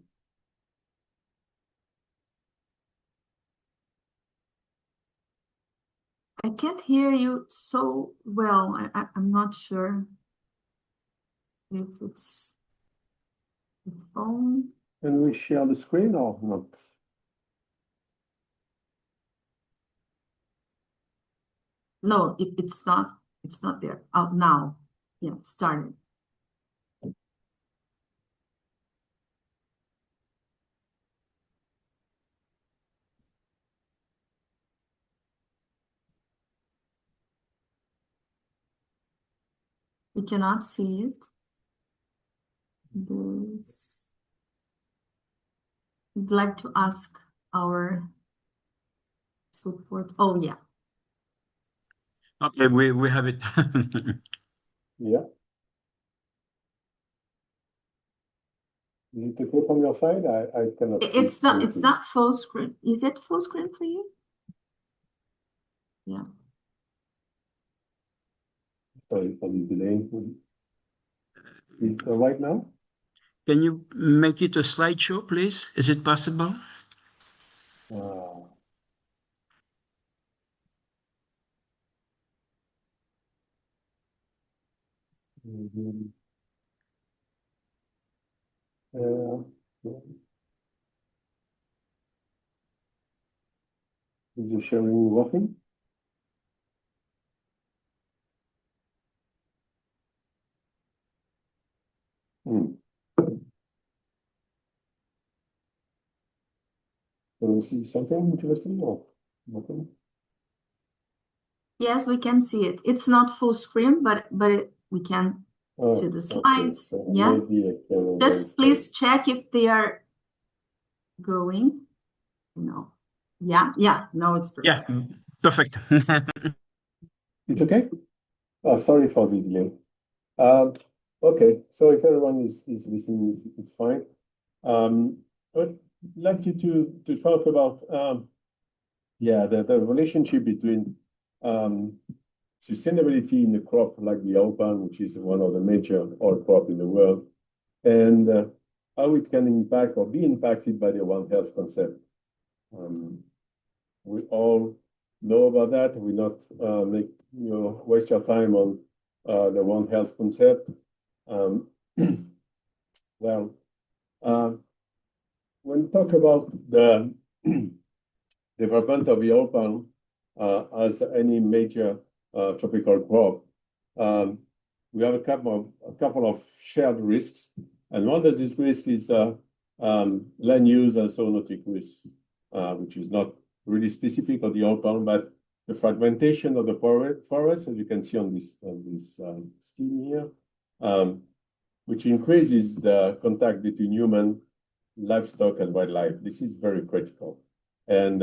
I can't hear you so well. I'm not sure if it's the phone. Can we share the screen or not? No, it's not. It's not there. Oh, now. Yeah, it started. We cannot see it. I'd like to ask our support. Oh, yeah. Okay, we have it. Yeah. Is it okay from your side? I cannot see It's not. It's anything. not full screen. Is it full screen for you? Yeah. Sorry for the delay. Is it right now? Can you make it a slideshow, please? Is it possible? Is the sharing working? Hmm. Can you see something interesting or nothing? Yes, we can see it. It's not full screen, but we can see the Okay, slides. so Yeah. maybe I can Just please check if they are going. No. Yeah, now it's Yeah, perfect. perfect. It's okay? Oh, sorry for the delay. Okay, so if everyone is listening, it's fine. I'd like you to talk about the relationship between sustainability in a crop like the oil palm, which is one of the major oil crop in the world, and how it can impact or be impacted by the One Health concept. We all know about that. We not waste your time on the One Health concept. Well, when we talk about the development of the oil palm as any major tropical crop, we have a couple of shared risks, and one of these risks is land use and zoonotic risks, which is not really specific of the oil palm, but the fragmentation of the forest, as you can see on this scheme here, which increases the contact between human, livestock, and wildlife. This is very critical. And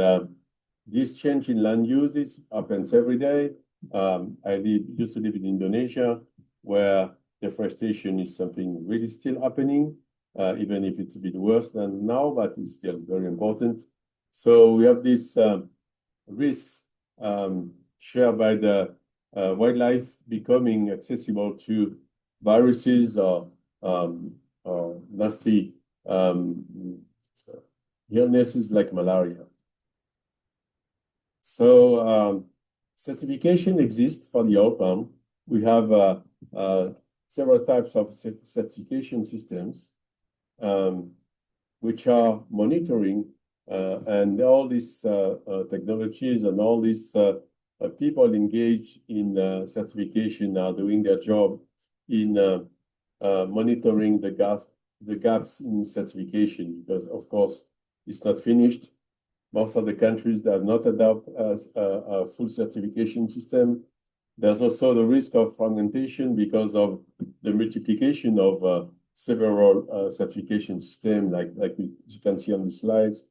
this change in land uses happens every day. I used to live in Indonesia, where deforestation is something really still happening, even if it's a bit worse than now, but it's still very important. So we have these risks shared by the wildlife becoming accessible to viruses or nasty illnesses like malaria. So certification exists for the oil palm. We have several types of certification systems which are monitoring and all these technologies and all these people engaged in certification are doing their job in monitoring the gaps in certification, because of course it's not finished. Most of the countries that have not adopted a full certification system. There's also the risk of fragmentation because of the multiplication of several certification systems, like you can see on the slides.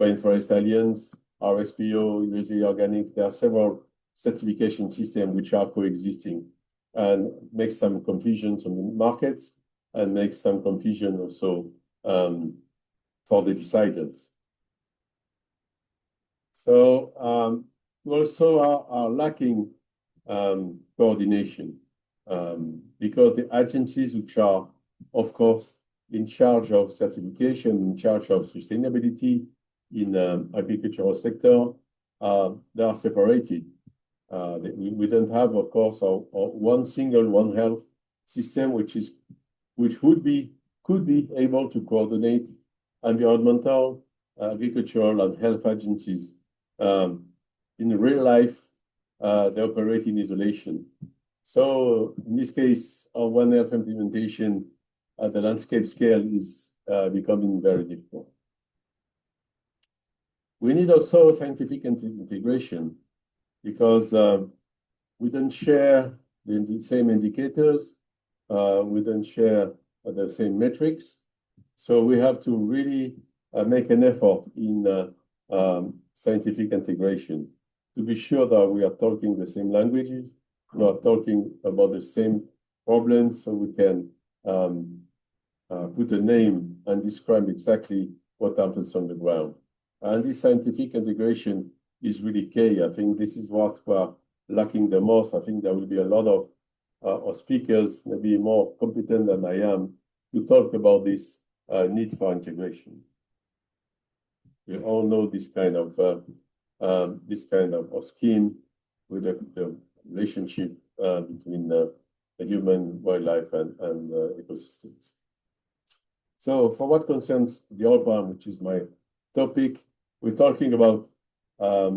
Rainforest Alliance, RSPO, USA Organic, there are several certification systems which are coexisting and make some confusion on the markets and make some confusion also for the deciders. So we also are lacking coordination because the agencies which are, of course, in charge of certification, in charge of sustainability in the agricultural sector, they are separated. We don't have, of course, one single One Health system which could be able to coordinate environmental, agricultural, and health agencies. In real life, they operate in isolation. So in this case, our One Health implementation at the landscape scale is becoming very difficult. We need also scientific integration because we don't share the same indicators, we don't share the same metrics. So we have to really make an effort in scientific integration to be sure that we are talking the same languages, we are talking about the same problems, so we can put a name and describe exactly what happens on the ground. And this scientific integration is really key. I think this is what we're lacking the most. I think there will be a lot of speakers, maybe more competent than I am, to talk about this need for integration. We all know this kind of scheme with the relationship between the human, wildlife, and ecosystems. So for what concerns the oil palm, which is my topic, we're talking about a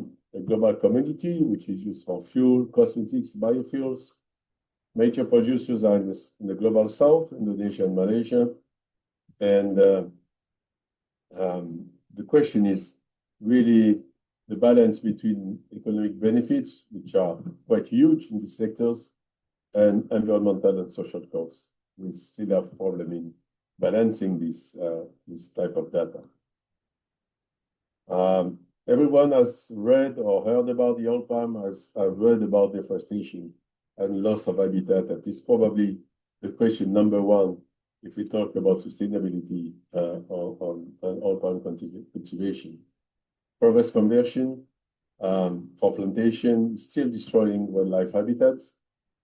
global commodity which is used for fuel, cosmetics, biofuels. major producers are in the global south, Indonesia and Malaysia. And the question is really the balance between economic benefits, which are quite huge in these sectors, and environmental and social costs. We still have a problem in balancing this type of data. Everyone has read or heard about the oil palm, has read about deforestation and loss of habitat. That is probably the question number one if we talk about sustainability on oil palm cultivation. Forest conversion for plantation is still destroying wildlife habitats,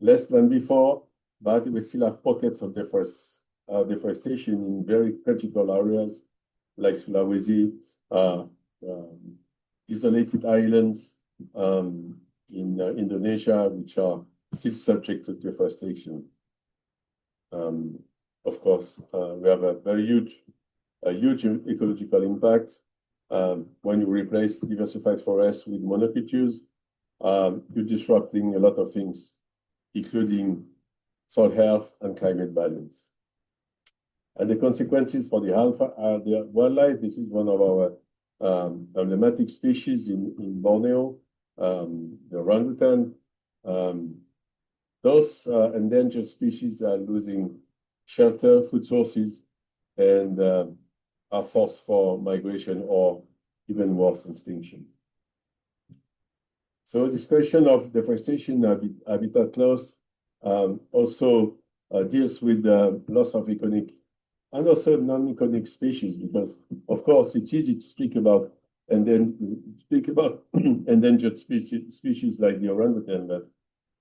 less than before, but we still have pockets of deforestation in very critical areas like Sulawesi, isolated islands in Indonesia, which are still subject to deforestation. Of course, we have a very huge ecological impact. When you replace diversified forests with monocultures, you're disrupting a lot of things, including soil health and climate balance. And the consequences for the wildlife, this is one of our emblematic species in Borneo, the orangutan. Those endangered species are losing shelter, food sources, and are forced for migration or even worse, extinction. So this question of deforestation, habitat loss, also deals with the loss of iconic and also non-iconic species, because of course it's easy to speak about endangered species like the orangutan, but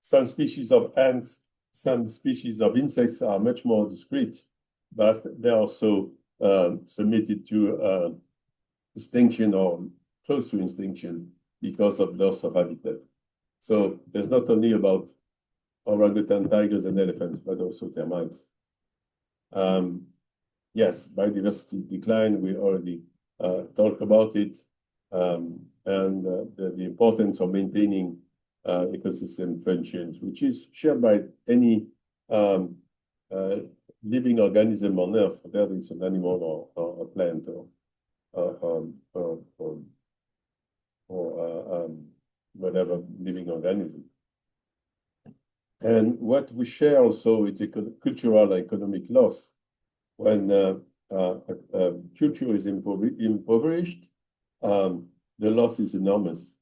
some species of ants, some species of insects are much more discrete, but they're also submitted to extinction or close to extinction because of loss of habitat. So there's not only about orangutan, tigers, and elephants, but also termites. Yes, biodiversity decline, we already talked about it, and the importance of maintaining ecosystem functions, which is shared by any living organism on Earth, whether it's an animal or a plant or whatever living organism. And what we share also is a cultural and economic loss. When culture is impoverished, the loss is enormous.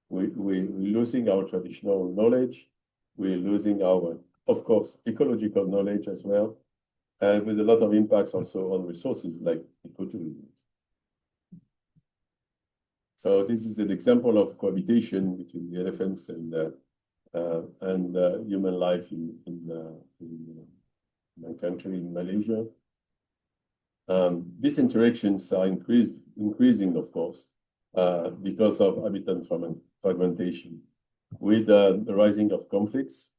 We're losing our traditional knowledge. We're losing our, of course, ecological knowledge as well, and with a lot of impacts also on resources like ecotourism. So this is an example of cohabitation between the elephants and human life in my country, in Malaysia. These interactions are increasing, of course, because of habitat fragmentation, with the rising of conflicts,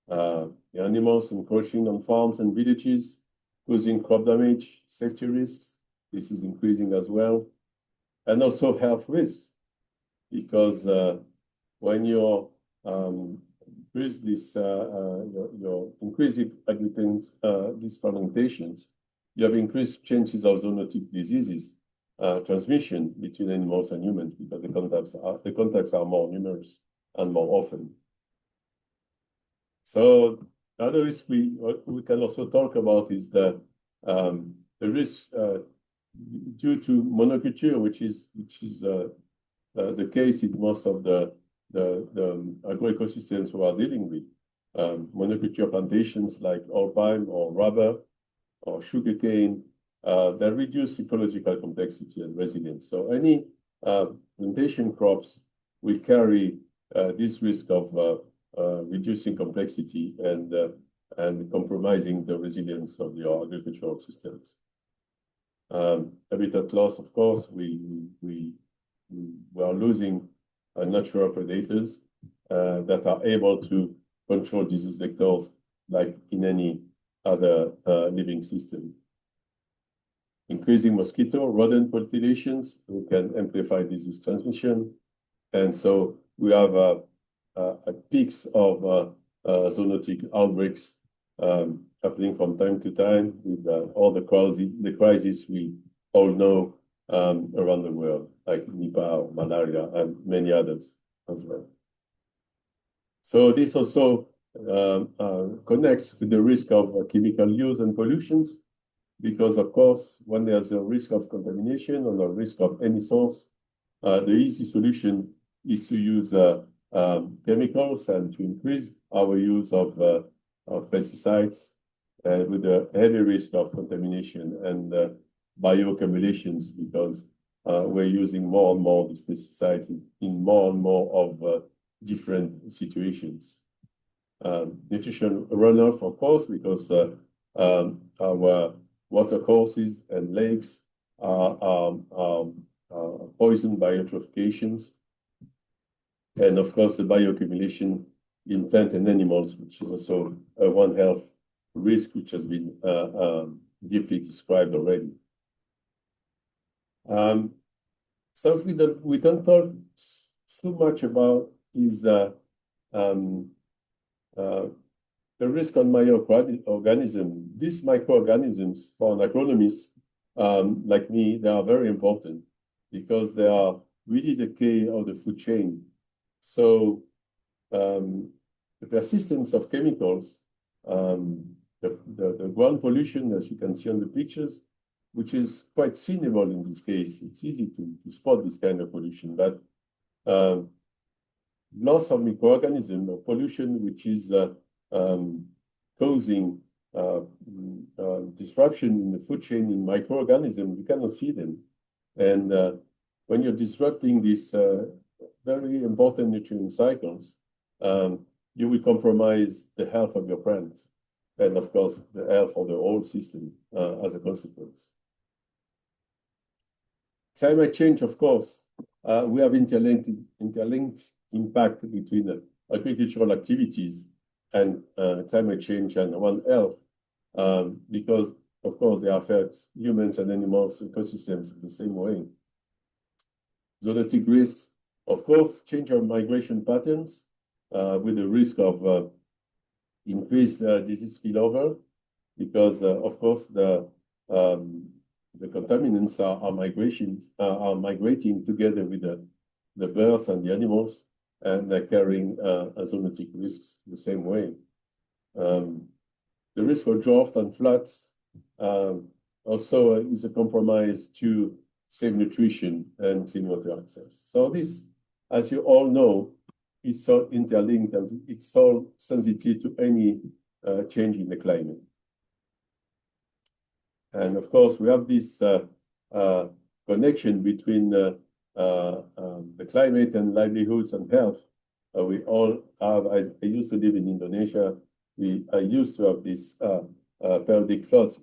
the animals encroaching on farms and villages, causing crop damage, safety risks. This is increasing as well, and also health risks, because when you increase this, your increasing habitat, these fragmentations, you have increased chances of zoonotic diseases transmission between animals and humans, because the contacts are more numerous and more often. So the other risk we can also talk about is the risk due to monoculture, which is the case in most of the agroecosystems we are dealing with. Monoculture plantations like oil palm or rubber or sugarcane, that reduce ecological complexity and resilience. So any plantation crops will carry this risk of reducing complexity and compromising the resilience of your agricultural systems. Habitat loss, of course, we are losing natural predators that are able to control disease vectors like in any other living system. Increasing mosquito, rodent populations who can amplify disease transmission. And so we have peaks of zoonotic outbreaks happening from time to time with all the crises we all know around the world, like Nipah or malaria and many others as well. So this also connects with the risk of chemical use and pollutions, because of course, when there's a risk of contamination or a risk of any source, the easy solution is to use chemicals and to increase our use of pesticides, with a heavy risk of contamination and bioaccumulations, because we're using more and more these pesticides in more and more of different situations. Nutrition runoff, of course, because our water courses and lakes are poisoned by eutrophications. And of course, the bioaccumulation in plant and animals, which is also a One Health risk, which has been deeply described already. Something that we don't talk too much about is the risk on microorganisms. These microorganisms, for an agronomist like me, they are very important because they are really the key of the food chain. So the persistence of chemicals, the ground pollution, as you can see on the pictures, which is quite seeable in this case. It's easy to spot this kind of pollution, but loss of microorganisms or pollution, which is causing disruption in the food chain in microorganisms, we cannot see them. And when you're disrupting these very important nutrient cycles, you will compromise the health of your plants and, of course, the health of the whole system as a consequence. Climate change, of course, we have interlinked impact between agricultural activities and climate change and One Health, because, of course, they affect humans and animals, ecosystems in the same way. Zoonotic risks, of course, change our migration patterns with the risk of increased disease spillover, because, of course, the contaminants are migrating together with the birds and the animals, and they're carrying zoonotic risks the same way. The risk of drought and floods also is a compromise to safe nutrition and clean water access. So this, as you all know, it's all interlinked and it's all sensitive to any change in the climate. And of course, we have this connection between the climate and livelihoods and health. We all have, I used to live in Indonesia. I used to have this periodic floods,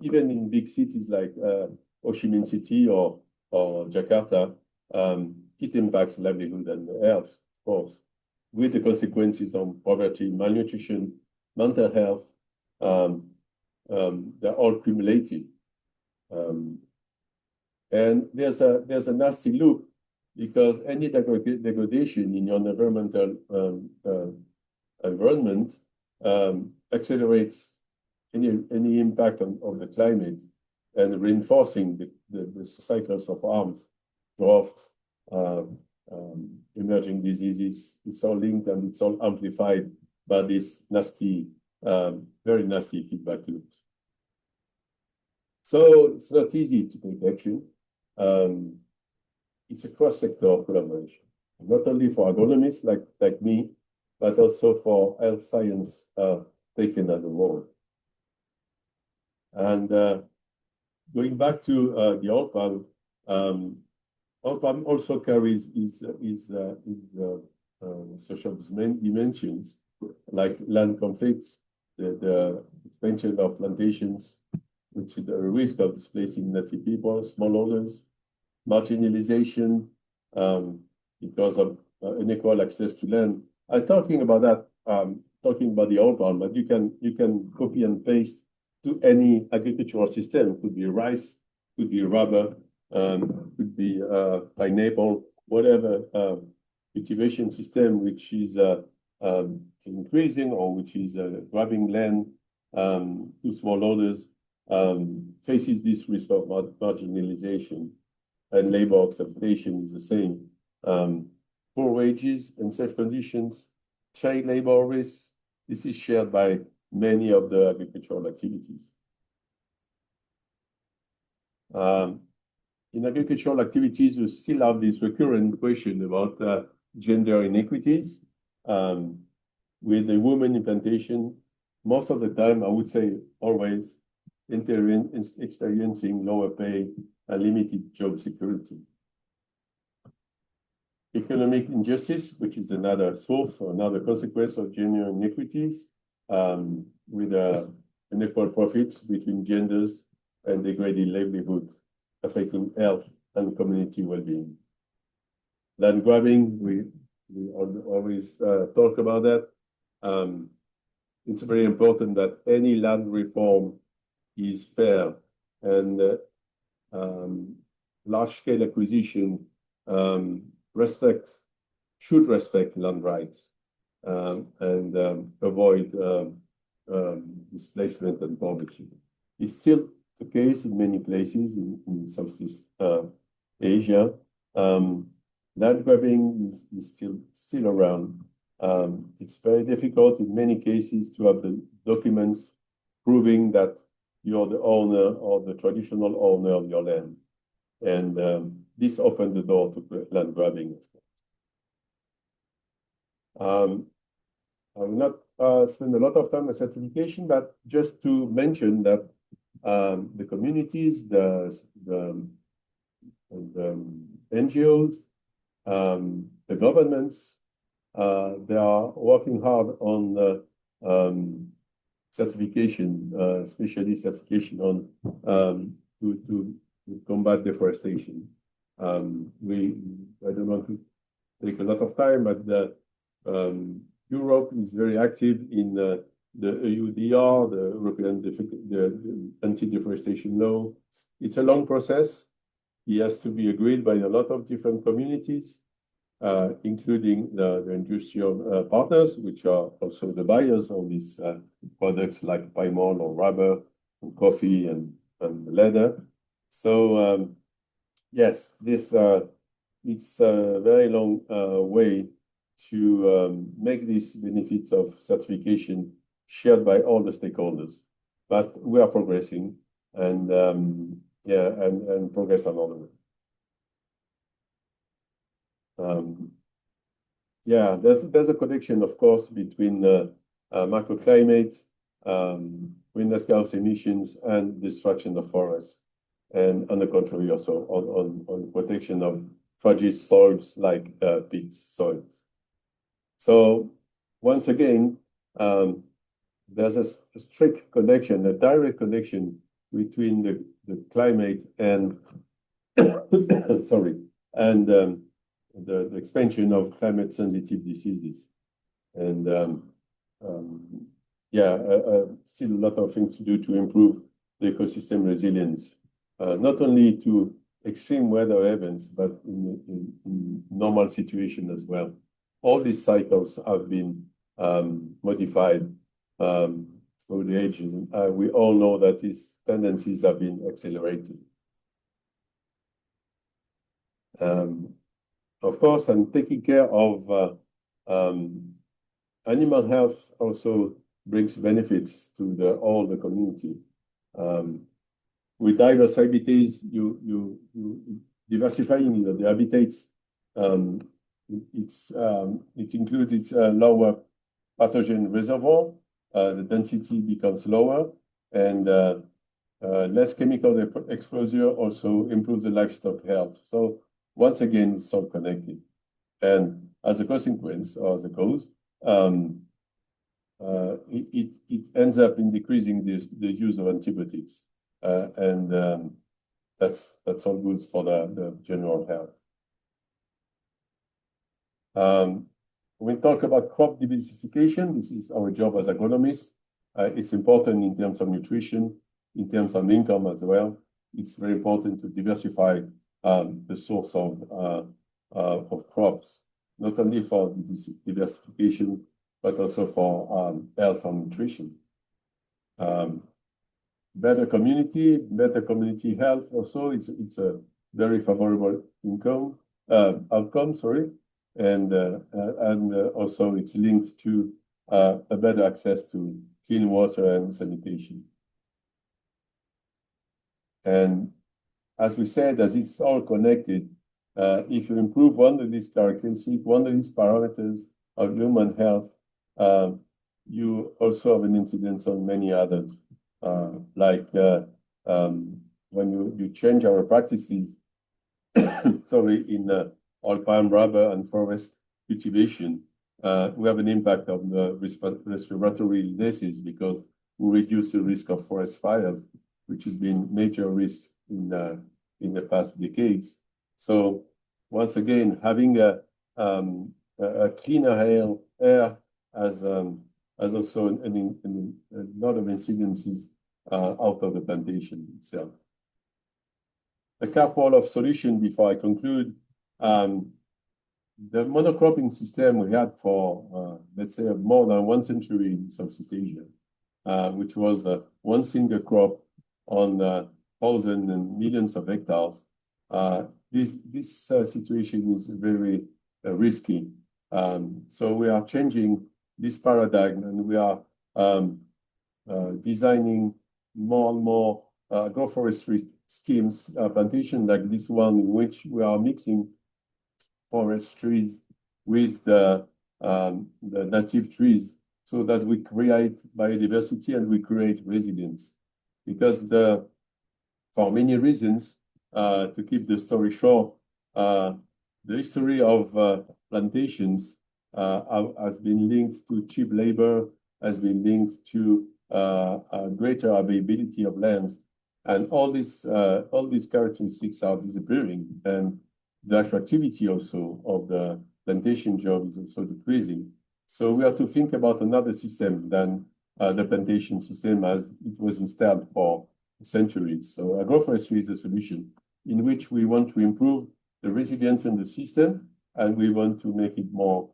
even in big cities like Ho Chi Minh City or Jakarta. It impacts livelihood and health, of course, with the consequences on poverty, malnutrition, mental health. They're all cumulated. And there's a nasty loop, because any degradation in your environmental environment accelerates any impact of the climate and reinforcing the cycles of harms, drought, emerging diseases. It's all linked and it's all amplified by this nasty, very nasty feedback loops. So it's not easy to take action. It's a cross-sector collaboration, not only for agronomists like me, but also for health science taken as a whole. And going back to the oil palm also carries social dimensions, like land conflicts, the expansion of plantations, which is the risk of displacing native people, smallholders, marginalization because of unequal access to land. I'm talking about that, talking about the oil palm, but you can copy and paste to any agricultural system. It could be rice, could be rubber, could be pineapple, whatever cultivation system which is increasing or which is grabbing land to smallholders faces this risk of marginalization, and labor exploitation is the same. Poor wages, unsafe conditions, child labor risks. This is shared by many of the agricultural activities. In agricultural activities, we still have this recurrent question about gender inequities. With the women in plantation, most of the time, I would say always, experiencing lower pay and limited job security. Economic injustice, which is another source or another consequence of gender inequities, with unequal profits between genders and degraded livelihood, affecting health and community well-being. Land grabbing, we always talk about that. It's very important that any land reform is fair, and large-scale acquisition should respect land rights and avoid displacement and poverty. It's still the case in many places in Southeast Asia. Land grabbing is still around. It's very difficult in many cases to have the documents proving that you're the owner or the traditional owner of your land. And this opened the door to land grabbing. I will not spend a lot of time on certification, but just to mention that the communities, the NGOs, the governments, they are working hard on certification, especially certification on to combat deforestation. I don't want to take a lot of time, but Europe is very active in the EUDR, the European Anti-Deforestation Law. It's a long process. It has to be agreed by a lot of different communities, including the industrial partners, which are also the buyers of these products like palm oil or rubber, and coffee and leather. So yes, this it's a very long way to make these benefits of certification shared by all the stakeholders. But we are progressing, and and progress along the way. There's a connection, of course, between microclimate, greenhouse gas emissions, and destruction of forests, and on the contrary, also on protection of fragile soils like peat soils. So once again, there's a strict connection, a direct connection between the climate and the expansion of climate-sensitive diseases. And still a lot of things to do to improve the ecosystem resilience, not only to extreme weather events, but in normal situation as well. All these cycles have been modified through the ages. We all know that these tendencies have been accelerated. Of course, and taking care of animal health also brings benefits to all the community. With diverse habitats, you diversifying the habitats. It includes lower pathogen reservoir. The density becomes lower, and less chemical exposure also improves the livestock health. So once again, it's all connected. And as a consequence, or as a cause, it ends up in decreasing the use of antibiotics. And that's all good for the general health. We talk about crop diversification. This is our job as agronomists. It's important in terms of nutrition, in terms of income as well. It's very important to diversify the source of crops, not only for diversification but also for health and nutrition. Better community health also, it's a very favorable outcome, sorry. And also it's linked to a better access to clean water and sanitation. And as we said, as it's all connected, if you improve one of these characteristics, one of these parameters of human health, you also have an incidence on many others. Like when you change our practices, sorry, in oil palm, rubber, and forest cultivation, we have an impact on the respiratory illnesses because we reduce the risk of forest fires, which has been major risk in the past decades. So once again, having a cleaner air as also a lot of incidences out of the plantation itself. A couple of solutions before I conclude. The monocropping system we had for, let's say, more than 1 century in Southeast Asia, which was one single crop on thousands and millions of hectares. This situation is very risky. So we are changing this paradigm, and we are designing more and more agroforestry schemes, plantation like this one, in which we are mixing forest trees with the native trees, so that we create biodiversity and we create resilience. Because for many reasons, to keep the story short, the history of plantations has been linked to cheap labor, has been linked to a greater availability of lands, and all these characteristics are disappearing, and the attractivity also of the plantation job is also decreasing. So we have to think about another system than the plantation system as it was installed for centuries. So agroforestry is a solution in which we want to improve the resilience in the system, and we want to make it more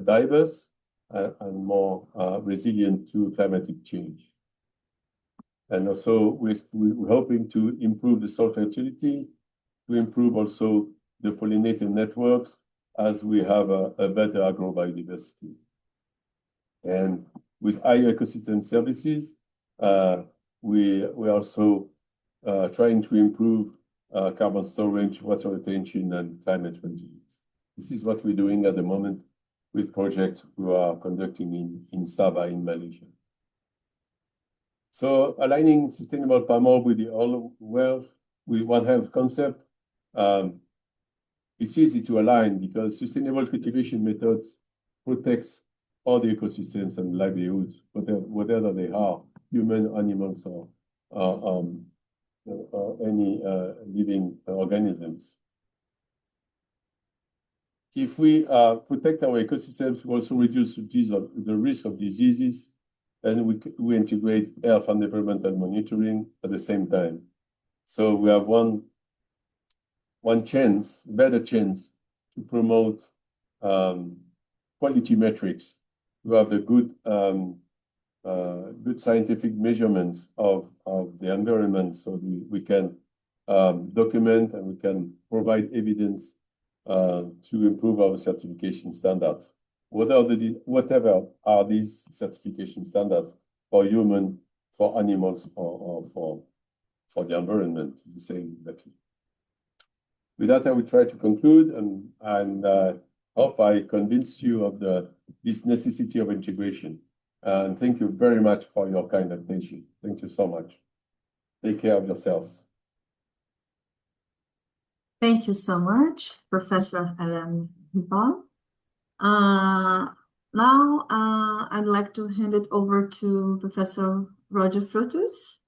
diverse and more resilient to climatic change. And also we're hoping to improve the soil fertility, to improve also the pollinator networks as we have a better agrobiodiversity. And with higher ecosystem services, we're also trying to improve carbon storage, water retention, and climate resilience. This is what we're doing at the moment with projects we are conducting in Sabah in Malaysia. So aligning sustainable palm oil with the oil wealth, with One Health concept, it's easy to align because sustainable cultivation methods protects all the ecosystems and livelihoods, whatever they are, human, animals, or any living organisms. If we protect our ecosystems, we also reduce the risk of diseases, and we integrate health and environmental monitoring at the same time. So we have one better chance to promote quality metrics. We have the good scientific measurements of the environment, so we can document and we can provide evidence to improve our certification standards. Whatever are these certification standards for human, for animals, or for the environment, the same exactly. With that, I will try to conclude, and hope I convinced you of this necessity of integration. And thank you very much for your kind attention. Thank you so much. Take care of yourselves. Thank you so much, Professor Alain Ribon. Now, I'd like to hand it over to Professor Roger Frutos,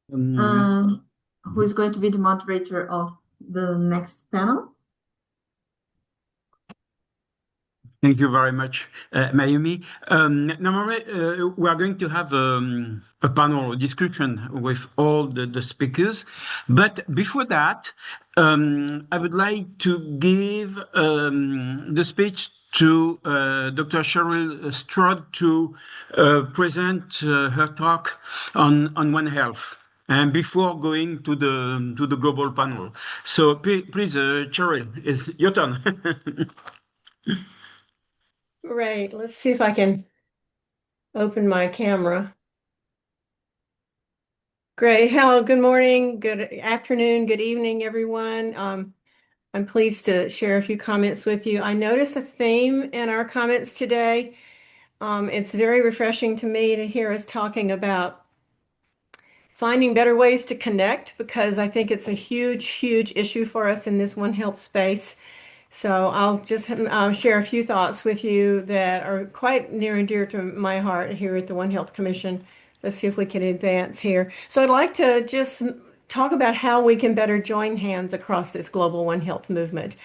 who is going to be the moderator of the next panel. Thank you very much, Mayumi. Normally, we are going to have a panel discussion with all the speakers. But before that, I would like to give the speech to Dr. Cheryl Stroud to present her talk on One Health. And before going to the global panel. So please, Cheryl, it's your turn. Great. Let's see if I can open my camera. Great. Hello, good morning, good afternoon, good evening, everyone. I'm pleased to share a few comments with you. I noticed a theme in our comments today. It's very refreshing to me to hear us talking about finding better ways to connect, because I think it's a huge, huge issue for us in this One Health space. So I'll just share a few thoughts with you that are quite near and dear to my heart here at the One Health Commission. Let's see if we can advance here. So I'd like to just talk about how we can better join hands across this global One Health movement.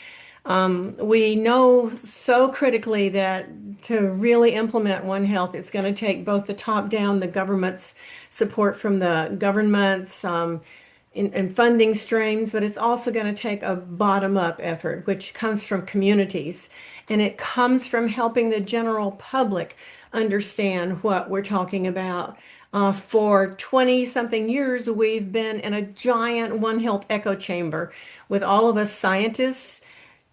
We know so critically that to really implement One Health, it's going to take both the top down, the government's support from the governments, in funding streams, but it's also going to take a bottom-up effort, which comes from communities. And it comes from helping the general public understand what we're talking about. For 20-something years, we've been in a giant One Health echo chamber with all of us scientists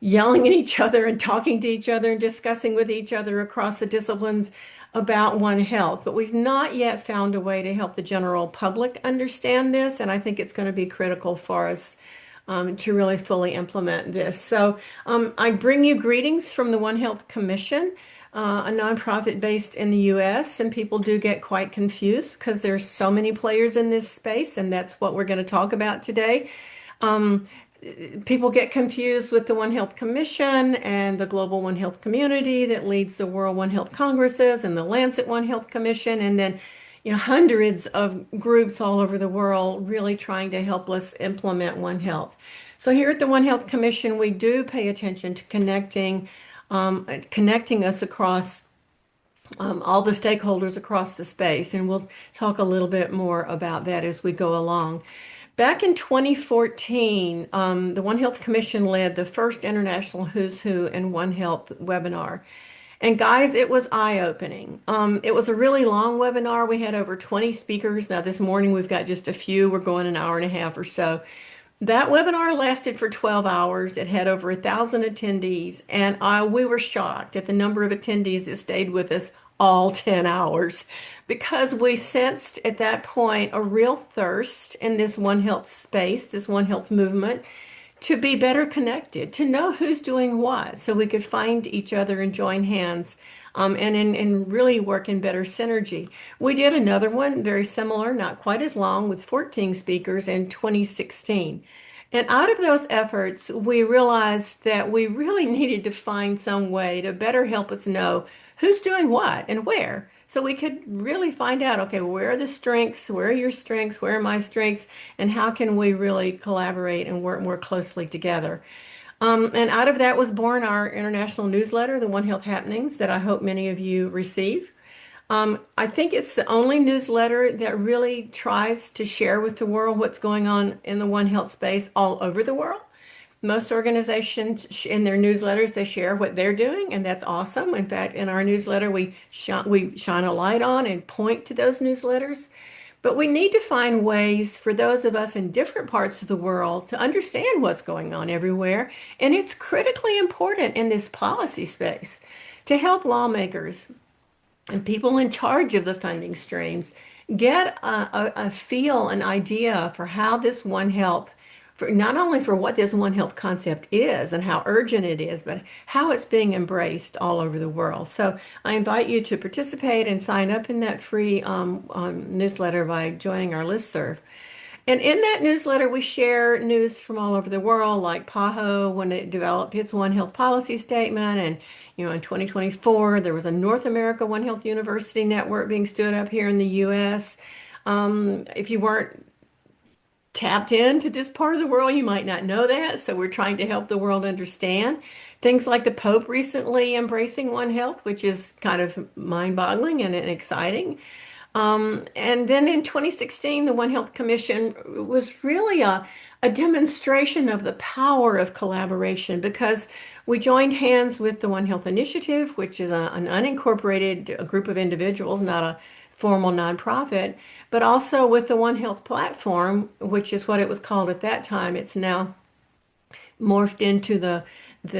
yelling at each other and talking to each other and discussing with each other across the disciplines about One Health, but we've not yet found a way to help the general public understand this, and I think it's going to be critical for us to really fully implement this. So I bring you greetings from the One Health Commission, a nonprofit based in the US, and people do get quite confused because there's so many players in this space, and that's what we're going to talk about today. People get confused with the One Health Commission and the Global One Health Community that leads the World One Health Congresses and the Lancet One Health Commission, and then hundreds of groups all over the world really trying to help us implement One Health. So here at the One Health Commission, we do pay attention to connecting us across all the stakeholders across the space, and we'll talk a little bit more about that as we go along. Back in 2014, the One Health Commission led the first International Who's Who in One Health webinar. And guys, it was eye-opening. It was a really long webinar. We had over 20 speakers. Now this morning we've got just a few. We're going an hour and a half or so. That webinar lasted for 12 hours. It had over 1,000 attendees, and we were shocked at the number of attendees that stayed with us all 10 hours, because we sensed at that point a real thirst in this One Health space, this One Health movement, to be better connected, to know who's doing what, so we could find each other and join hands and really work in better synergy. We did another one, very similar, not quite as long, with 14 speakers in 2016. And out of those efforts, we realized that we really needed to find some way to better help us know who's doing what and where. So we could really find out, okay, where are the strengths, where are your strengths, where are my strengths, and how can we really collaborate and work more closely together. And out of that was born our international newsletter, the One Health Happenings, that I hope many of you receive. I think it's the only newsletter that really tries to share with the world what's going on in the One Health space all over the world. Most organizations in their newsletters, they share what they're doing, and that's awesome. In fact, in our newsletter, we shine a light on and point to those newsletters. But we need to find ways for those of us in different parts of the world to understand what's going on everywhere. And it's critically important in this policy space to help lawmakers and people in charge of the funding streams get a feel, an idea for how this One Health, for not only for what this One Health concept is and how urgent it is, but how it's being embraced all over the world. So I invite you to participate and sign up in that free newsletter by joining our listserv. And in that newsletter, we share news from all over the world, like PAHO, when it developed its One Health policy statement. And, in 2024, there was a North America One Health University network being stood up here in the US. If you weren't tapped into this part of the world, you might not know that. So we're trying to help the world understand. things like the Pope recently embracing One Health, which is kind of mind-boggling and exciting. And then in 2016, the One Health Commission was really a demonstration of the power of collaboration because we joined hands with the One Health Initiative, which is an unincorporated group of individuals, not a formal nonprofit, but also with the One Health platform, which is what it was called at that time. It's now morphed into the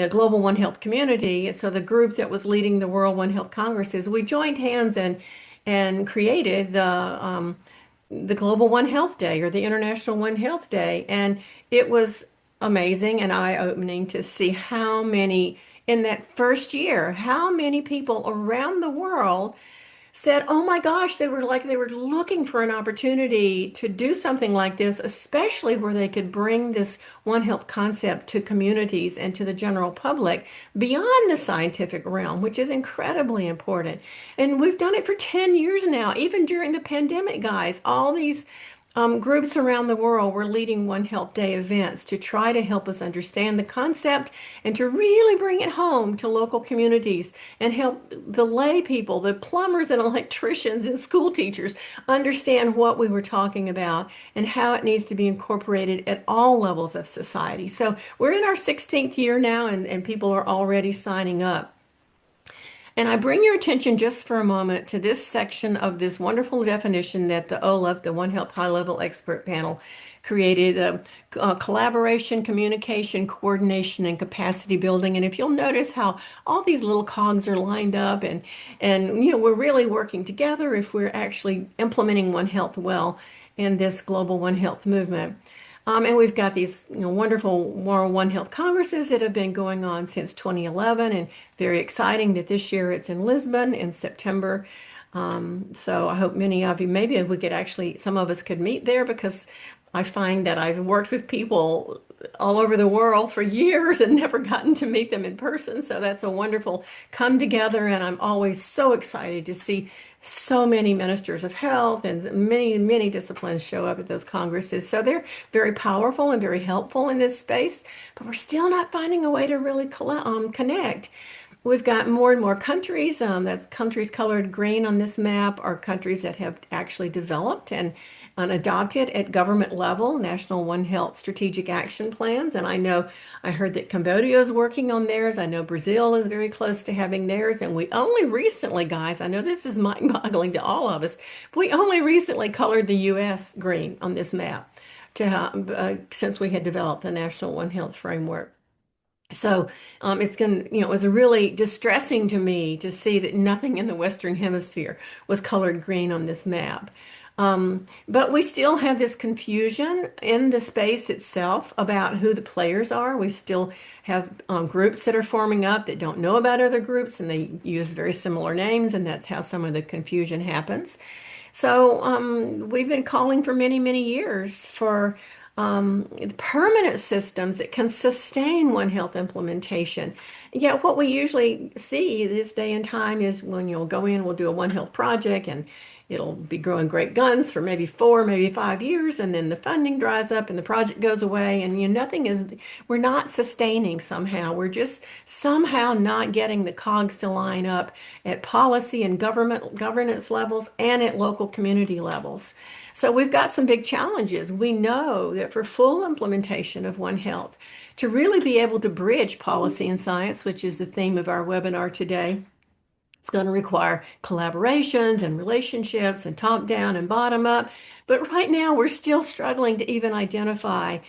Global One Health community. And so the group that was leading the World One Health Congresses, we joined hands and created the Global One Health Day or the International One Health Day. And it was amazing and eye-opening to see how many, in that first year, how many people around the world said, oh my gosh, they were looking for an opportunity to do something like this, especially where they could bring this One Health concept to communities and to the general public beyond the scientific realm, which is incredibly important. And we've done it for 10 years now, even during the pandemic, guys. All these groups around the world were leading One Health Day events to try to help us understand the concept and to really bring it home to local communities and help the lay people, the plumbers and electricians and school teachers understand what we were talking about and how it needs to be incorporated at all levels of society. So we're in our 16th year now, and people are already signing up. And I bring your attention just for a moment to this section of this wonderful definition that the OLEP, the One Health High-Level Expert Panel, created: collaboration, communication, coordination, and capacity building. And if you'll notice how all these little cogs are lined up, and we're really working together if we're actually implementing One Health well in this global One Health movement. And we've got these wonderful World One Health Congresses that have been going on since 2011, and very exciting that this year it's in Lisbon in September. So I hope many of you, maybe we could actually, some of us could meet there, because I find that I've worked with people all over the world for years and never gotten to meet them in person. So that's a wonderful come together, and I'm always so excited to see so many ministers of health and many, many disciplines show up at those congresses. So they're very powerful and very helpful in this space, but we're still not finding a way to really connect. We've got more and more countries. That's countries colored green on this map are countries that have actually developed and adopted at government level National One Health strategic action plans. And I heard that Cambodia is working on theirs. I know Brazil is very close to having theirs. And we only recently, guys, I know this is mind-boggling to all of us, but we only recently colored the U.S. green on this map since we had developed the National One Health framework. So it was really distressing to me to see that nothing in the Western Hemisphere was colored green on this map. But we still have this confusion in the space itself about who the players are. We still have groups that are forming up that don't know about other groups, and they use very similar names, and that's how some of the confusion happens. So we've been calling for many, many years for permanent systems that can sustain One Health implementation. Yet what we usually see this day and time is when you'll go in, we'll do a One Health project, and it'll be growing great guns for maybe 4, maybe 5 years, and then the funding dries up and the project goes away, and we're not sustaining somehow. We're just somehow not getting the cogs to line up at policy and governance levels and at local community levels. So we've got some big challenges. We know that for full implementation of One Health, to really be able to bridge policy and science, which is the theme of our webinar today, it's going to require collaborations and relationships and top down and bottom up. But right now we're still struggling to even identify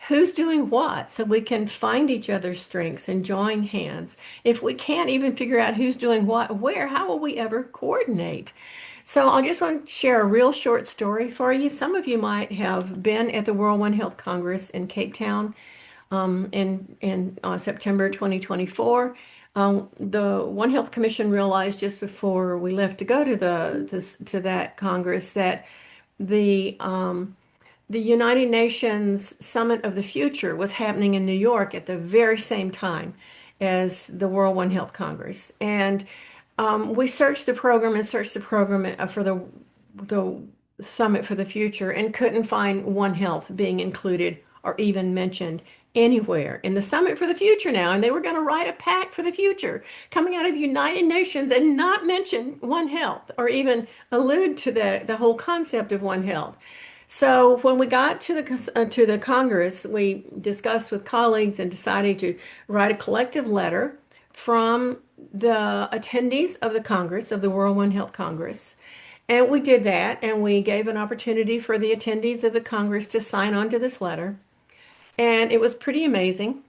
who's doing what, so we can find each other's strengths and join hands. If we can't even figure out who's doing what, where, how will we ever coordinate? So I just want to share a real short story for you. Some of you might have been at the World One Health Congress in Cape Town in September 2024. The One Health Commission realized just before we left to go to that Congress that the United Nations Summit of the Future was happening in New York at the very same time as the World One Health Congress. And we searched the program for the Summit for the Future and couldn't find One Health being included or even mentioned anywhere in the Summit for the Future now, and they were going to write a pact for the future coming out of the United Nations and not mention One Health or even allude to the whole concept of One Health. So when we got to the Congress, we discussed with colleagues and decided to write a collective letter from the attendees of the Congress, of the World One Health Congress. And we did that, and we gave an opportunity for the attendees of the Congress to sign on to this letter. And it was pretty amazing.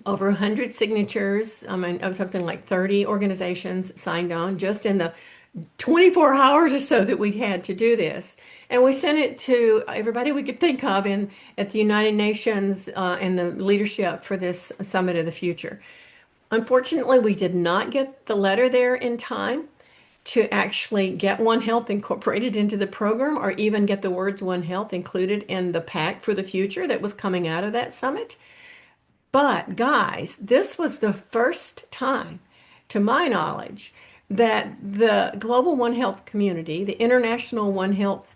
Over 100 signatures, I mean, of something like 30 organizations signed on just in the 24 hours or so that we had to do this. And we sent it to everybody we could think of at the United Nations and the leadership for this Summit of the Future. Unfortunately, we did not get the letter there in time to actually get One Health incorporated into the program or even get the words One Health included in the pact for the future that was coming out of that summit. But guys, this was the first time, to my knowledge, that the global One Health community, the international One Health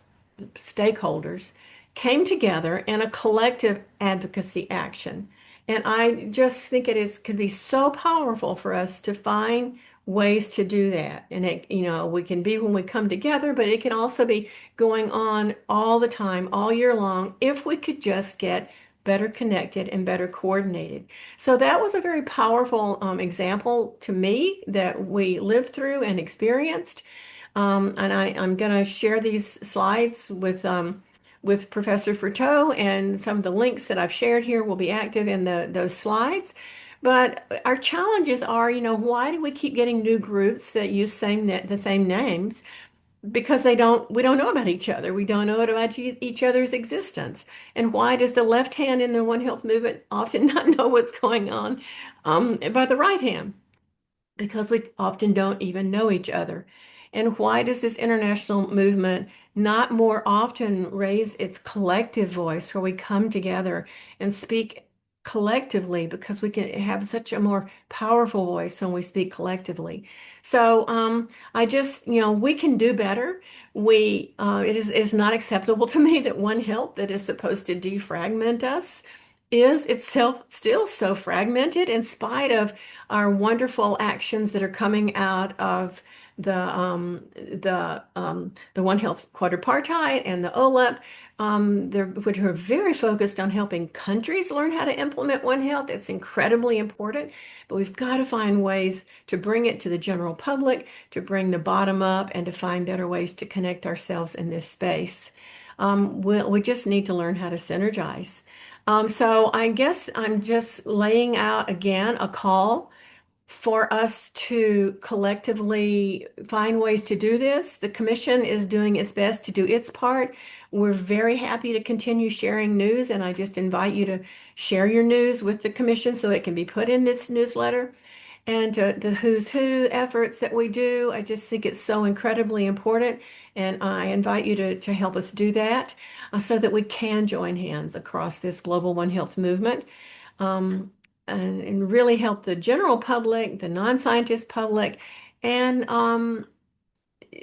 stakeholders, came together in a collective advocacy action. And I just think could be so powerful for us to find ways to do that. And we can be when we come together, but it can also be going on all the time, all year long, if we could just get better connected and better coordinated. So that was a very powerful example to me that we lived through and experienced. And I'm going to share these slides with Professor Fruteau, and some of the links that I've shared here will be active in those slides. But our challenges are, why do we keep getting new groups that use the same names? Because we don't know about each other. We don't know about each other's existence. And why does the left hand in the One Health movement often not know what's going on by the right hand? Because we often don't even know each other. And why does this international movement not more often raise its collective voice, where we come together and speak collectively, because we can have such a more powerful voice when we speak collectively? So I just, we can do better. It is not acceptable to me that One Health, that is supposed to defragment us, is itself still so fragmented in spite of our wonderful actions that are coming out of the One Health Quadripartite and the OLEP, which are very focused on helping countries learn how to implement One Health. It's incredibly important, but we've got to find ways to bring it to the general public, to bring the bottom up, and to find better ways to connect ourselves in this space. We just need to learn how to synergize. So I guess I'm just laying out again a call for us to collectively find ways to do this. The Commission is doing its best to do its part. We're very happy to continue sharing news, and I just invite you to share your news with the Commission so it can be put in this newsletter. And the Who's Who efforts that we do, I just think it's so incredibly important. And I invite you to help us do that so that we can join hands across this global One Health movement. And really help the general public, the non-scientist public, and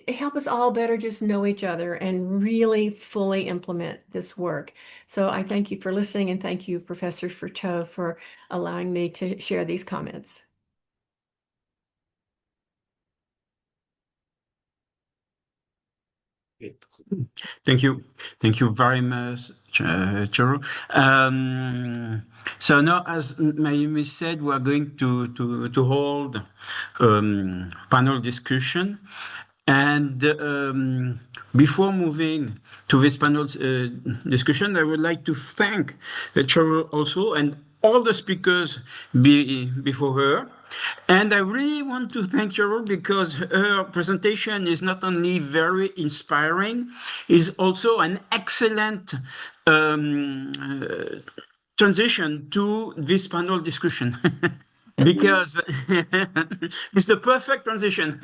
help us all better just know each other and really fully implement this work. So I thank you for listening, and thank you, Professor Fruteau, for allowing me to share these comments. Thank you. Thank you very much, Cheryl. So now, as Mayumi said, we are going to hold panel discussion. And before moving to this panel discussion, I would like to thank Cheryl also and all the speakers before her. And I really want to thank Cheryl because her presentation is not only very inspiring, is also an excellent transition to this panel discussion. Because it's the perfect transition.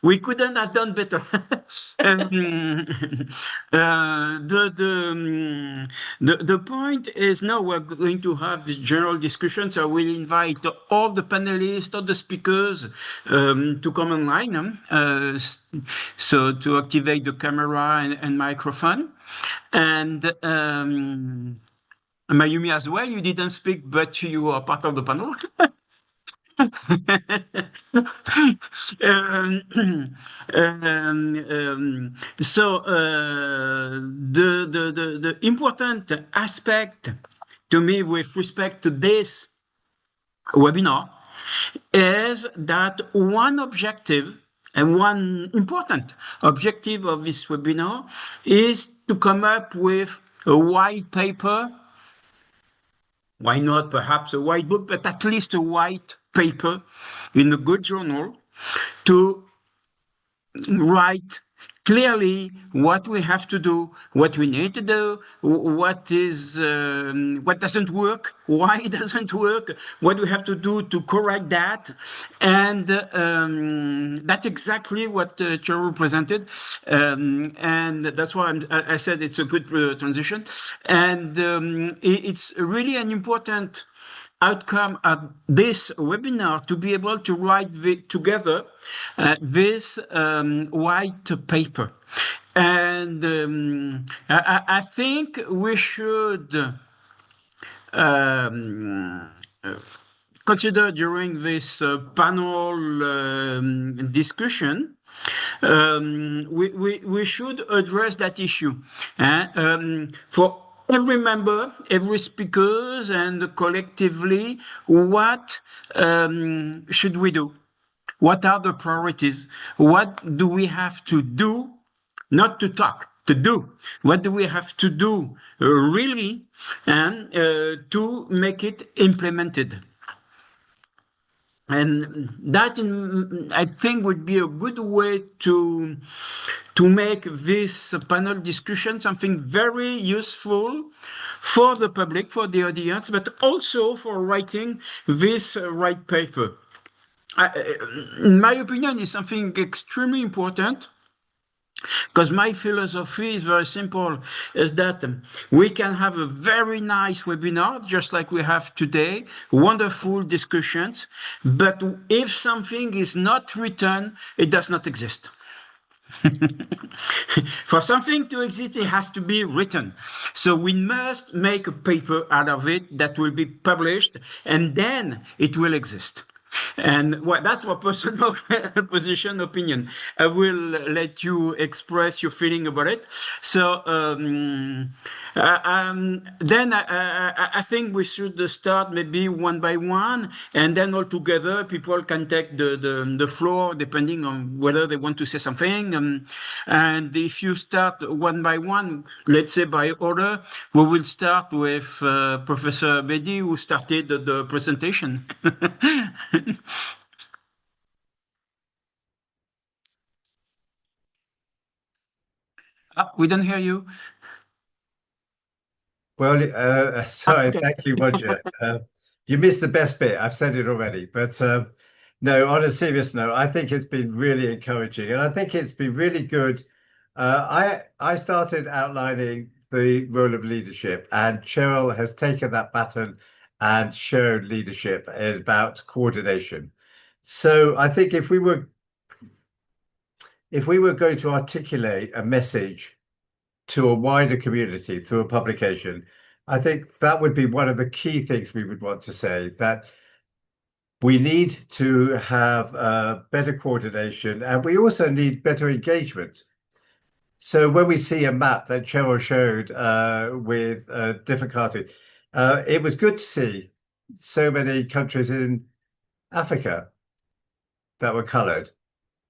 We couldn't have done better. The point is now we're going to have the general discussion. So we'll invite all the panelists, all the speakers to come online. So to activate the camera and microphone. And Mayumi as well, you didn't speak, but you are part of the panel. The important aspect to me with respect to this webinar is that one objective and one important objective of this webinar is to come up with a white paper. Why not perhaps a white book, but at least a white paper in a good journal to write clearly what we have to do, what we need to do, what doesn't work, why it doesn't work, what we have to do to correct that, and that's exactly what Cheryl presented, and that's why I said it's a good transition, and it's really an important outcome of this webinar to be able to write together this white paper. And I think we should consider during this panel discussion, we should address that issue. For every member, every speakers, and collectively, what should we do? What are the priorities? What do we have to do? Not to talk, to do. What do we have to do really and to make it implemented? And that, I think, would be a good way to make this panel discussion something very useful for the public, for the audience, but also for writing this white paper. In my opinion, is something extremely important, because my philosophy is very simple, is that we can have a very nice webinar, just like we have today, wonderful discussions, but if something is not written, it does not exist. For something to exist, it has to be written. So we must make a paper out of it that will be published, and then it will exist. And that's my personal position, opinion. I will let you express your feeling about it. So then I think we should start maybe one by one, and then all together people can take the floor depending on whether they want to say something. And if you start one by one, let's say by order, we will start with Professor Bedi, who started the presentation. We don't hear you. Well, sorry, Okay. thank you, Roger. You missed the best bit. I've said it already, but no, on a serious note, I think it's been really encouraging, and I think it's been really good. I started outlining the role of leadership, and Cheryl has taken that baton and showed leadership about coordination. So I think if we were going to articulate a message to a wider community through a publication, I think that would be one of the key things we would want to say, that we need to have better coordination, and we also need better engagement. So when we see a map that Cheryl showed with different countries, it was good to see so many countries in Africa that were colored.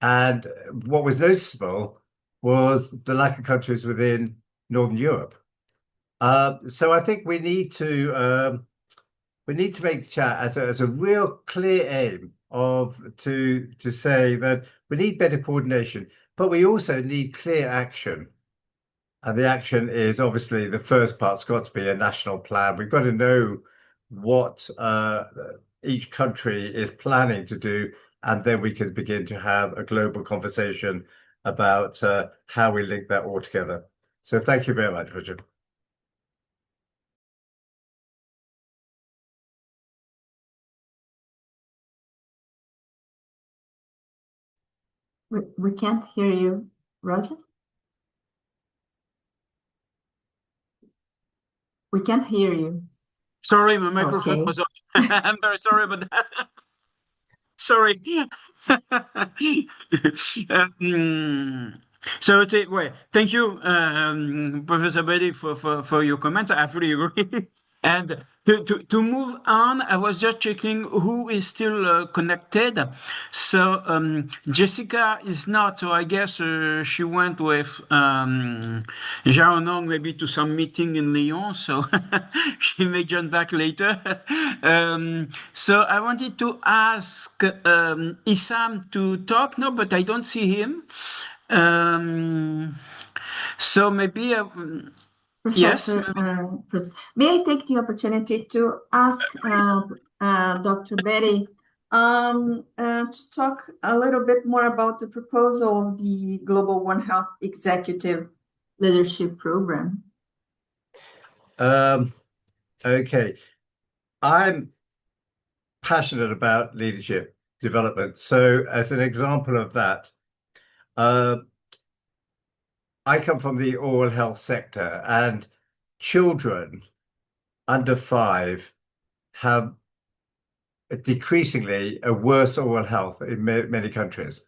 And what was noticeable was the lack of countries within Northern Europe. So I think we need to make the chat as a real clear aim to say that we need better coordination, but we also need clear action. And the action is obviously the first part's got to be a national plan. We've got to know what each country is planning to do, and then we can begin to have a global conversation about how we link that all together. So thank you very much, Richard. We can't hear you, Roger. We can't hear you. Sorry, my microphone Okay. was off. I'm very sorry about that. Sorry. So, well, thank you, Professor Betty, for your comments. I fully agree. And to move on, I was just checking who is still connected. So Jessica is not, so I guess she went with Jean maybe to some meeting in Lyon, so she may join back later. So I wanted to ask Issam to talk, no, but I don't see him. So maybe, yes. Professor, may I take the opportunity to ask Dr. Betty to talk a little bit more about the proposal of the Global One Health Executive Leadership Program? Okay. I'm passionate about leadership development. So as an example of that, I come from the oral health sector, and children under 5 have decreasingly a worse oral health in many countries.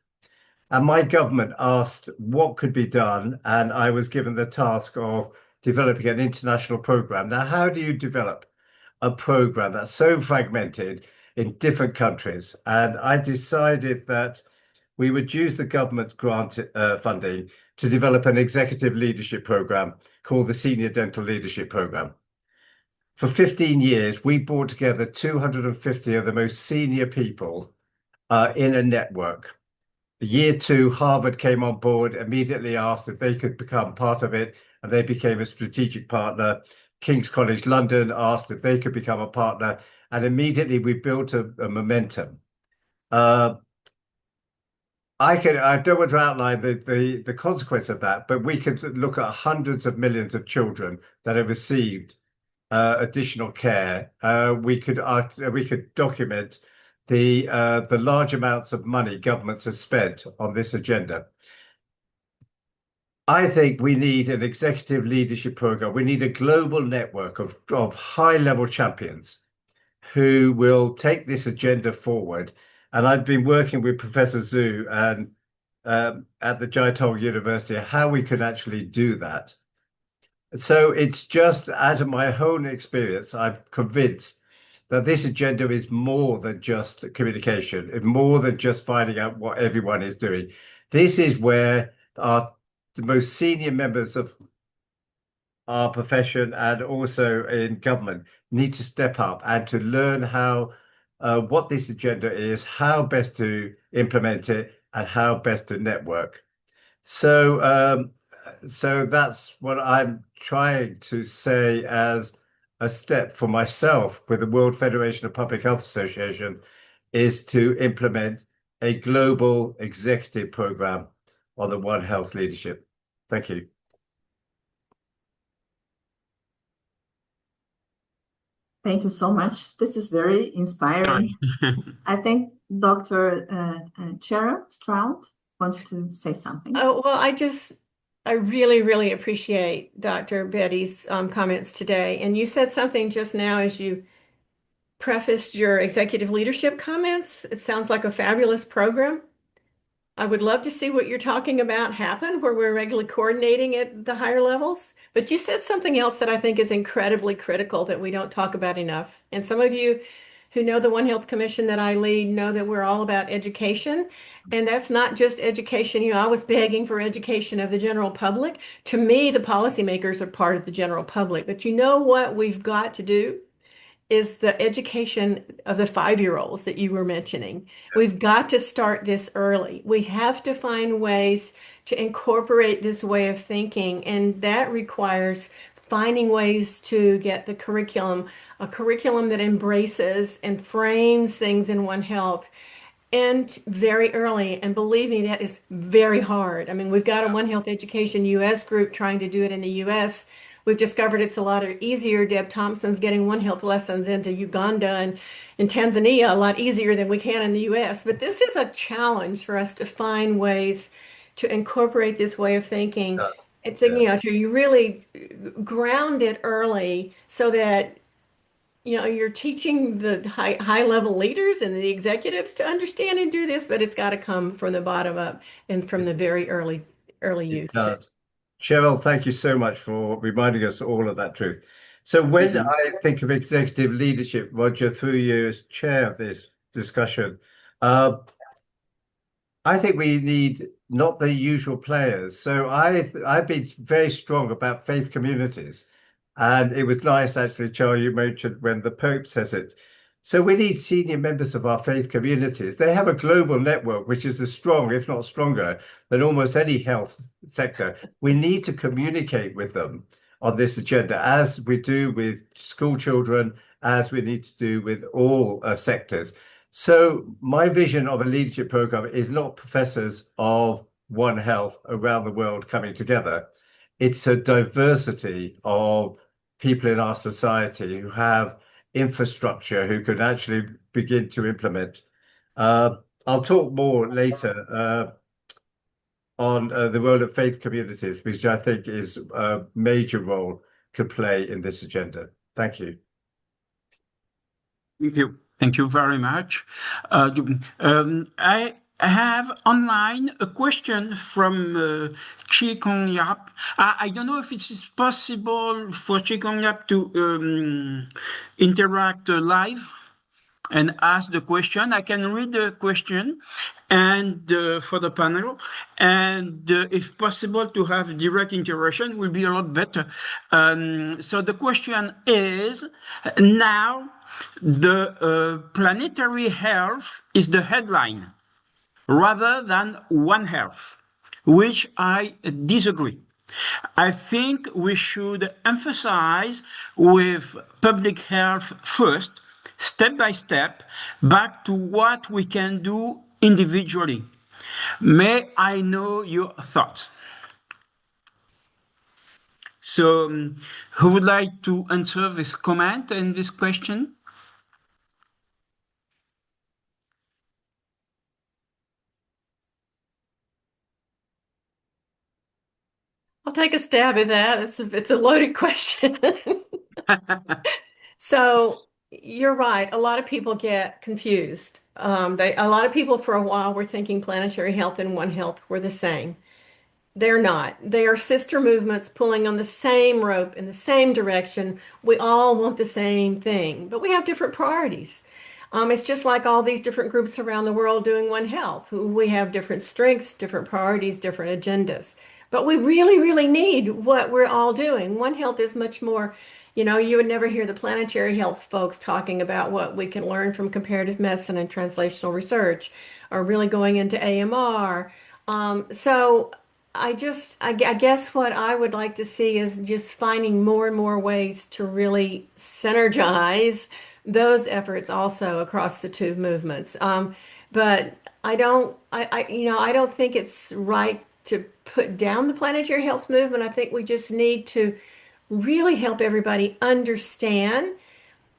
And my government asked what could be done, and I was given the task of developing an international program. Now, how do you develop a program that's so fragmented in different countries? And I decided that we would use the government grant funding to develop an executive leadership program called the Senior Dental Leadership Program. For 15 years, we brought together 250 of the most senior people in a network. Year 2, Harvard came on board, immediately asked if they could become part of it, and they became a strategic partner. King's College London asked if they could become a partner, and immediately we built a momentum. I don't want to outline the consequence of that, but we could look at hundreds of millions of children that have received additional care. We could document the large amounts of money governments have spent on this agenda. I think we need an executive leadership program. We need a global network of high-level champions who will take this agenda forward. And I've been working with Professor Zhu and at the Jiao Tong University how we could actually do that. So it's just out of my own experience, I'm convinced that this agenda is more than just communication. It's more than just finding out what everyone is doing. This is where the most senior members of our profession and also in government need to step up and to learn how what this agenda is, how best to implement it, and how best to network. So that's what I'm trying to say as a step for myself with the World Federation of Public Health Association, is to implement a global executive program on the One Health leadership. Thank you. Thank you so much. This is very inspiring. I think Dr. Chera Stroud wants to say something. Oh, well, I really, really appreciate Dr. Betty's comments today. And you said something just now as you prefaced your executive leadership comments. It sounds like a fabulous program. I would love to see what you're talking about happen where we're regularly coordinating at the higher levels. But you said something else that I think is incredibly critical that we don't talk about enough. And some of you who know the One Health Commission that I lead know that we're all about education. And that's not just education. You know, I was begging for education of the general public. To me, the policymakers are part of the general public. But you know what we've got to do is the education of the 5-year-olds that you were mentioning. We've got to start this early. We have to find ways to incorporate this way of thinking, and that requires finding ways to get the curriculum, a curriculum that embraces and frames things in One Health, and very early. And believe me, that is very hard. I mean, we've got a One Health Education US group trying to do it in the US. We've discovered it's a lot easier. Deb Thompson's getting One Health lessons into Uganda and in Tanzania a lot easier than we can in the US. But this is a challenge for us to find ways to incorporate this way of thinking. You know, to you really ground it early so that you're teaching the high level leaders and the executives to understand and do this, but it's got to come from the bottom up and from the very early youth too. Cheryl, thank you so much for reminding us all of that truth. So when I think of executive leadership, Roger, through you as chair of this discussion, I think we need not the usual players. So I've been very strong about faith communities. And it was nice, actually, Charlie, you mentioned when the Pope says it. So we need senior members of our faith communities. They have a global network, which is as strong, if not stronger, than almost any health sector. We need to communicate with them on this agenda, as we do with school children, as we need to do with all sectors. So my vision of a leadership program is not professors of One Health around the world coming together. It's a diversity of people in our society who have infrastructure, who can actually begin to implement. I'll talk more later on the role of faith communities, which I think is a major role could play in this agenda. Thank you. Thank you. Thank you very much. I have online a question from Chi Kong Yap. I don't know if it is possible for Chi Kong Yap to interact live and ask the question. I can read the question and for the panel, and if possible to have direct interaction will be a lot better. So the question is, now the planetary health is the headline rather than One Health, which I disagree. I think we should emphasize with public health first, step by step, back to what we can do individually. May I know your thoughts? So, who would like to answer this comment and this question? I'll take a stab at that. It's a loaded question. So you're right. A lot of people get confused. A lot of people for a while were thinking planetary health and One Health were the same. They're not. They are sister movements pulling on the same rope in the same direction. We all want the same thing, but we have different priorities. It's just like all these different groups around the world doing One Health. We have different strengths, different priorities, different agendas. But we really, really need what we're all doing. One Health is much more, you would never hear the planetary health folks talking about what we can learn from comparative medicine and translational research, or really going into AMR. So I guess what I would like to see is just finding more and more ways to really synergize those efforts also across the two movements. But I don't think it's right to put down the planetary health movement. I think we just need to really help everybody understand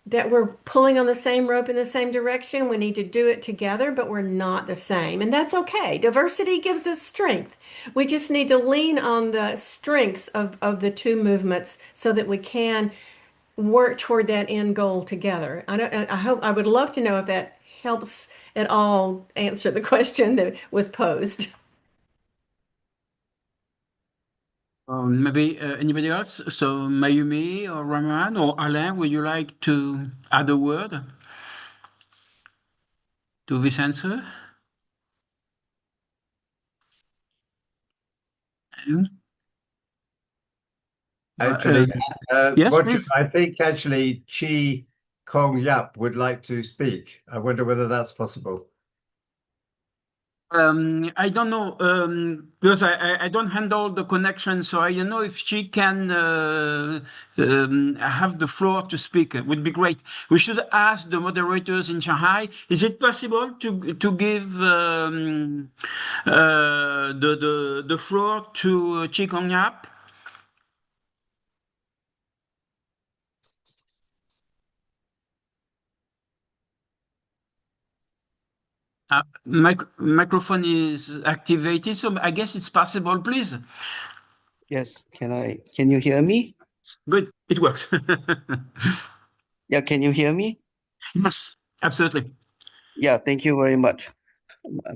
that we're pulling on the same rope in the same direction. We need to do it together, but we're not the same. And that's okay. Diversity gives us strength. We just need to lean on the strengths of the two movements so that we can work toward that end goal together. I would love to know if that helps at all answer the question that was posed. Maybe anybody else? So Mayumi or Raman or Alain, would you like to add a word to this answer? Actually, yes, Roger, please. I think actually Chi Kong Yap would like to speak. I wonder whether that's possible. I don't know because I don't handle the connection, so I don't know if she can have the floor to speak. It would be great. We should ask the moderators in Shanghai. Is it possible to give the floor to Chi Kong Yap? Microphone is activated, so I guess it's possible, please. Yes, can you hear me? Good, it works. Yeah, can you hear me? Yes, absolutely. Yeah, thank you very much.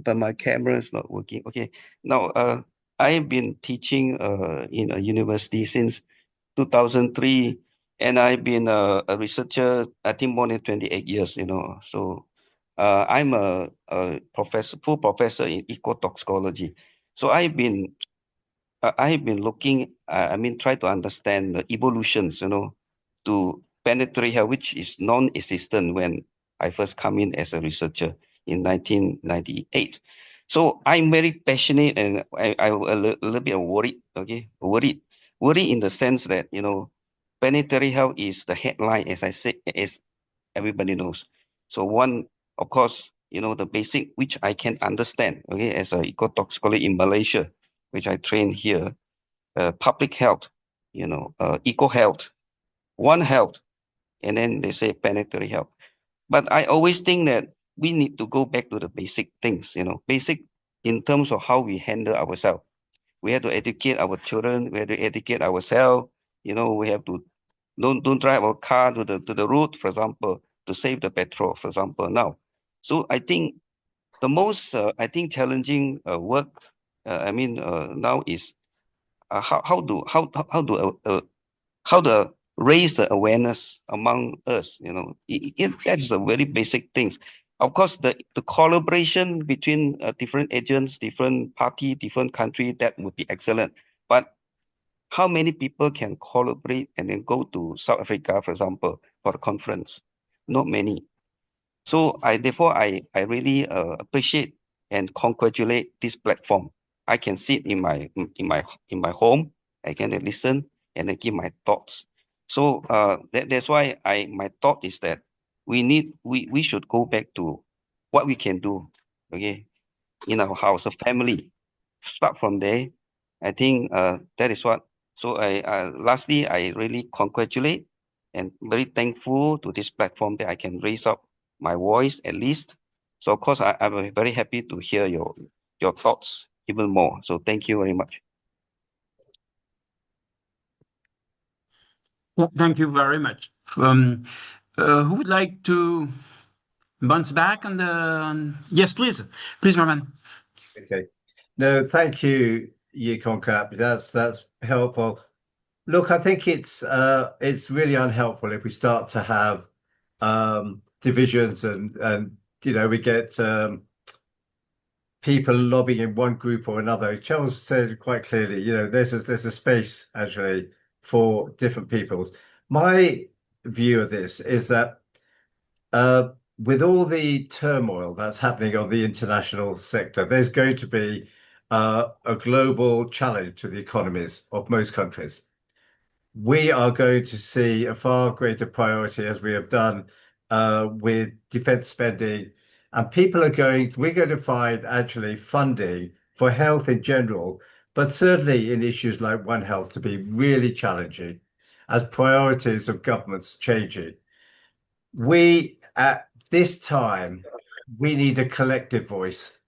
But my camera is not working. Okay. Now, I've been teaching in a university since 2003, and I've been a researcher, I think more than 28 years, So I'm a professor, full professor in ecotoxicology. So I've been looking, try to understand the evolutions, to planetary health, which is non-existent when I first come in as a researcher in 1998. So I'm very passionate and I'm a little bit worried, okay? Worried in the sense that, planetary health is the headline, as I said, as everybody knows. So one, of course, the basic, which I can understand, okay, as a ecotoxicology in Malaysia, which I train here, public health, eco health, one health, and then they say planetary health. But I always think that we need to go back to the basic things, basic in terms of how we handle ourselves. We have to educate our children, we have to educate ourselves, we have to don't drive our car to the road, for example, to save the petrol, for example, now. So I think the most challenging work now is how to raise the awareness among us. That's a very basic things. Of course, the collaboration between different agents, different party, different country, that would be excellent. But how many people can collaborate and then go to South Africa, for example, for a conference? Not many. So therefore I really appreciate and congratulate this platform. I can sit in my home. I can listen and then give my thoughts. So that's why my thought is that we should go back to what we can do, okay, in our house, a family. Start from there. I think that is what. So lastly, I really congratulate and very thankful to this platform that I can raise up my voice at least. So of course, I'm very happy to hear your thoughts even more. So thank you very much. Well, thank you very much. Who would like to bounce back on the? Yes, please, Roman. Okay. No, thank you, Yikonkat. That's helpful. Look, I think it's really unhelpful if we start to have divisions and we get people lobbying in one group or another. Charles said quite clearly, there's a space actually for different peoples. My view of this is that with all the turmoil that's happening on the international sector, there's going to be a global challenge to the economies of most countries. We are going to see a far greater priority, as we have done with defense spending, and we're going to find actually funding for health in general, but certainly in issues like One Health to be really challenging as priorities of governments changing. At this time, we need a collective voice,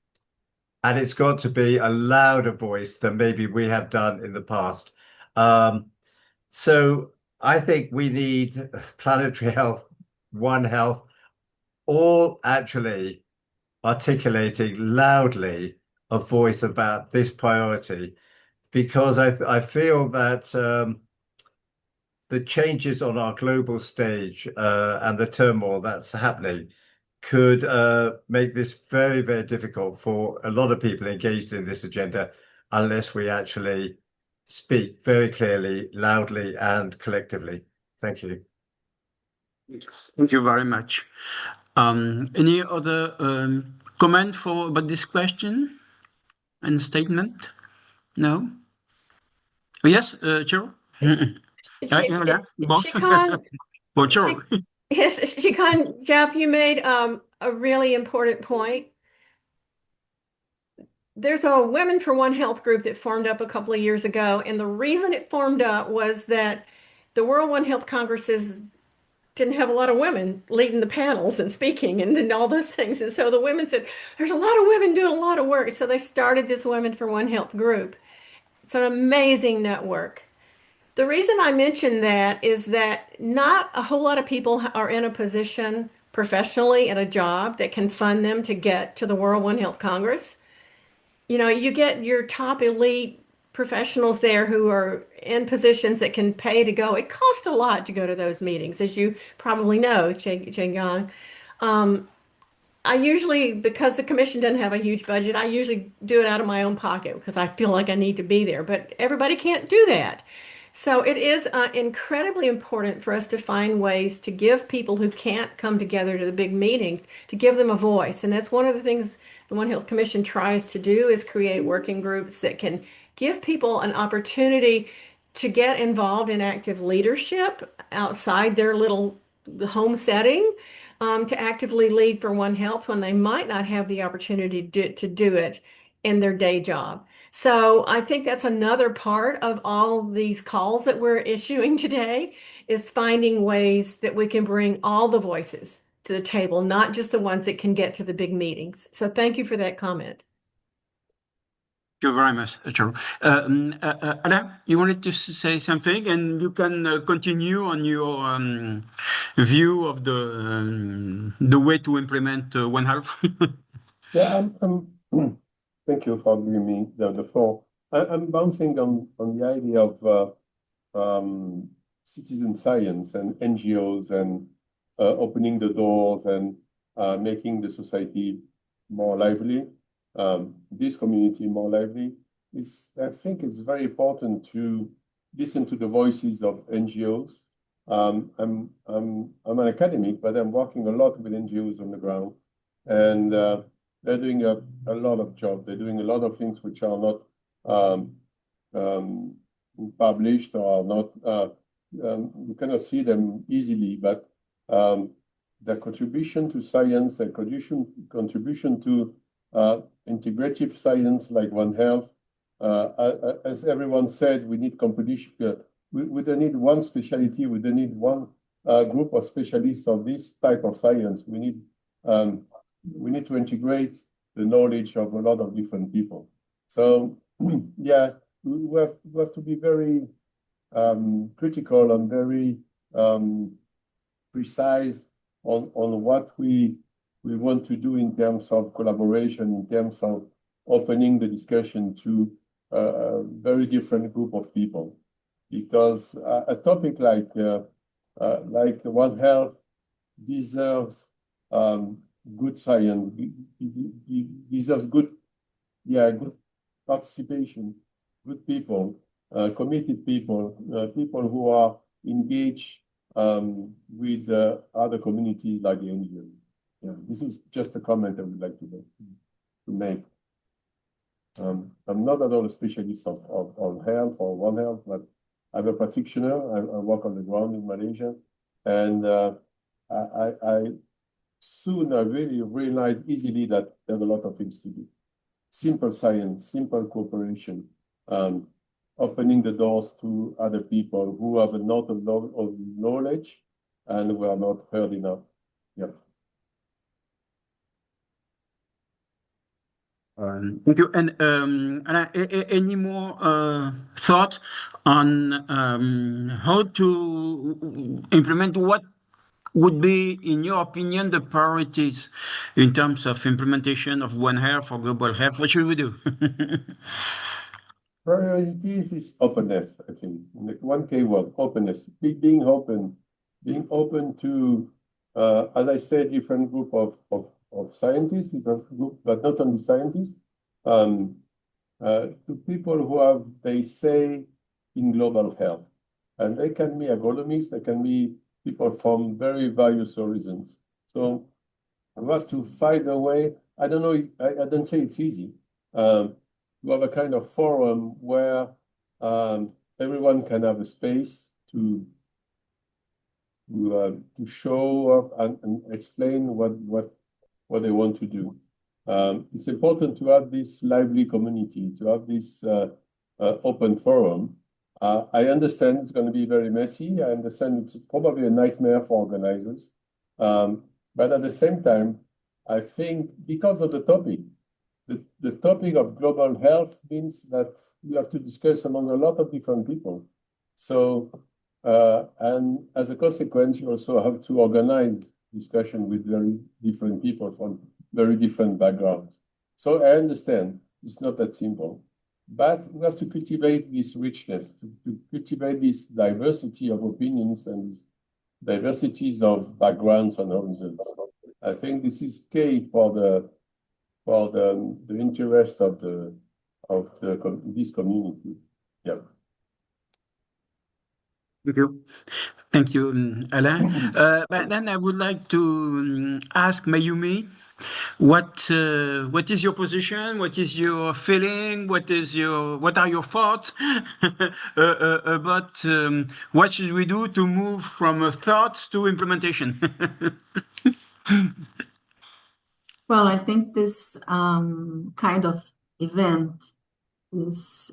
and it's got to be a louder voice than maybe we have done in the past. So I think we need planetary health, One Health, all actually articulating loudly a voice about this priority, because I feel that the changes on our global stage and the turmoil that's happening could make this very, very difficult for a lot of people engaged in this agenda unless we actually speak very clearly, loudly, and collectively. Thank you. Thank you very much. Any other comment about this question and statement? No? Yes, Cheryl? Yes, Shikan, Jap, you made a really important point. There's a Women for One Health group that formed up a couple of years ago, and the reason it formed up was that the World One Health Congresses didn't have a lot of women leading the panels and speaking and all those things. And so the women said, there's a lot of women doing a lot of work. So they started this Women for One Health group. It's an amazing network. The reason I mention that is that not a whole lot of people are in a position professionally at a job that can fund them to get to the World One Health Congress. You know, you get your top elite professionals there who are in positions that can pay to go. It costs a lot to go to those meetings, as you probably know, Cheng-Yang. I usually, because the commission doesn't have a huge budget, I usually do it out of my own pocket because I feel like I need to be there. But everybody can't do that. So it is incredibly important for us to find ways to give people who can't come together to the big meetings, to give them a voice. And that's one of the things the One Health Commission tries to do, is create working groups that can give people an opportunity to get involved in active leadership outside their little home setting, to actively lead for One Health when they might not have the opportunity to do it in their day job. So I think that's another part of all these calls that we're issuing today, is finding ways that we can bring all the voices to the table, not just the ones that can get to the big meetings. So thank you for that comment. Thank you very much, Cheryl. Alain, you wanted to say something, and you can continue on your view of the way to implement One Health. Yeah, thank you for giving me the floor. I'm bouncing on the idea of citizen science and NGOs and opening the doors and making the society more lively, this community more lively. I think it's very important to listen to the voices of NGOs. I'm an academic, but I'm working a lot with NGOs on the ground, and they're doing a lot of job. They're doing a lot of things which are not published or not. You cannot see them easily, but their contribution to science, their contribution to integrative science like One Health. As everyone said, we need competition. We don't need one specialty. We don't need one group of specialists of this type of science. We need to integrate the knowledge of a lot of different people. So yeah, we have to be very critical and very precise on what we want to do in terms of collaboration, in terms of opening the discussion to a very different group of people. Because a topic like One Health deserves good science, deserves good participation, good people, committed people, people who are engaged with other communities like the NGO. Yeah, this is just a comment I would like to make. I'm not at all a specialist of health or One Health, but I'm a practitioner. I work on the ground in Malaysia, and I really realized easily that there's a lot of things to do. Simple science, simple cooperation, opening the doors to other people who have a lot of knowledge and who are not heard enough. Yeah. Thank you. And any more thought on how to implement? What would be, in your opinion, the priorities in terms of implementation of One Health or Global Health? What should we do? Priorities is openness, I think. One key word, openness. Being open to, as I said, different group of scientists, but not only scientists, to people who have they say in global health. And they can be agronomists, they can be people from very various horizons. So we have to find a way. I don't know, I don't say it's easy. We have a kind of forum where everyone can have a space to show up and explain what they want to do. It's important to have this lively community, to have this open forum. I understand it's going to be very messy. I understand it's probably a nightmare for organizers. But at the same time, I think because of the topic, the topic of global health means that we have to discuss among a lot of different people. So, and as a consequence, you also have to organize discussion with very different people from very different backgrounds. So I understand it's not that simple, but we have to cultivate this richness, to cultivate this diversity of opinions and these diversities of backgrounds and horizons. I think this is key for the interest of this community. Yeah. Thank you. Thank you, Alain. But then I would like to ask Mayumi, what is your position? What is your feeling? What are your thoughts about what should we do to move from thoughts to implementation? Well, I think this kind of event is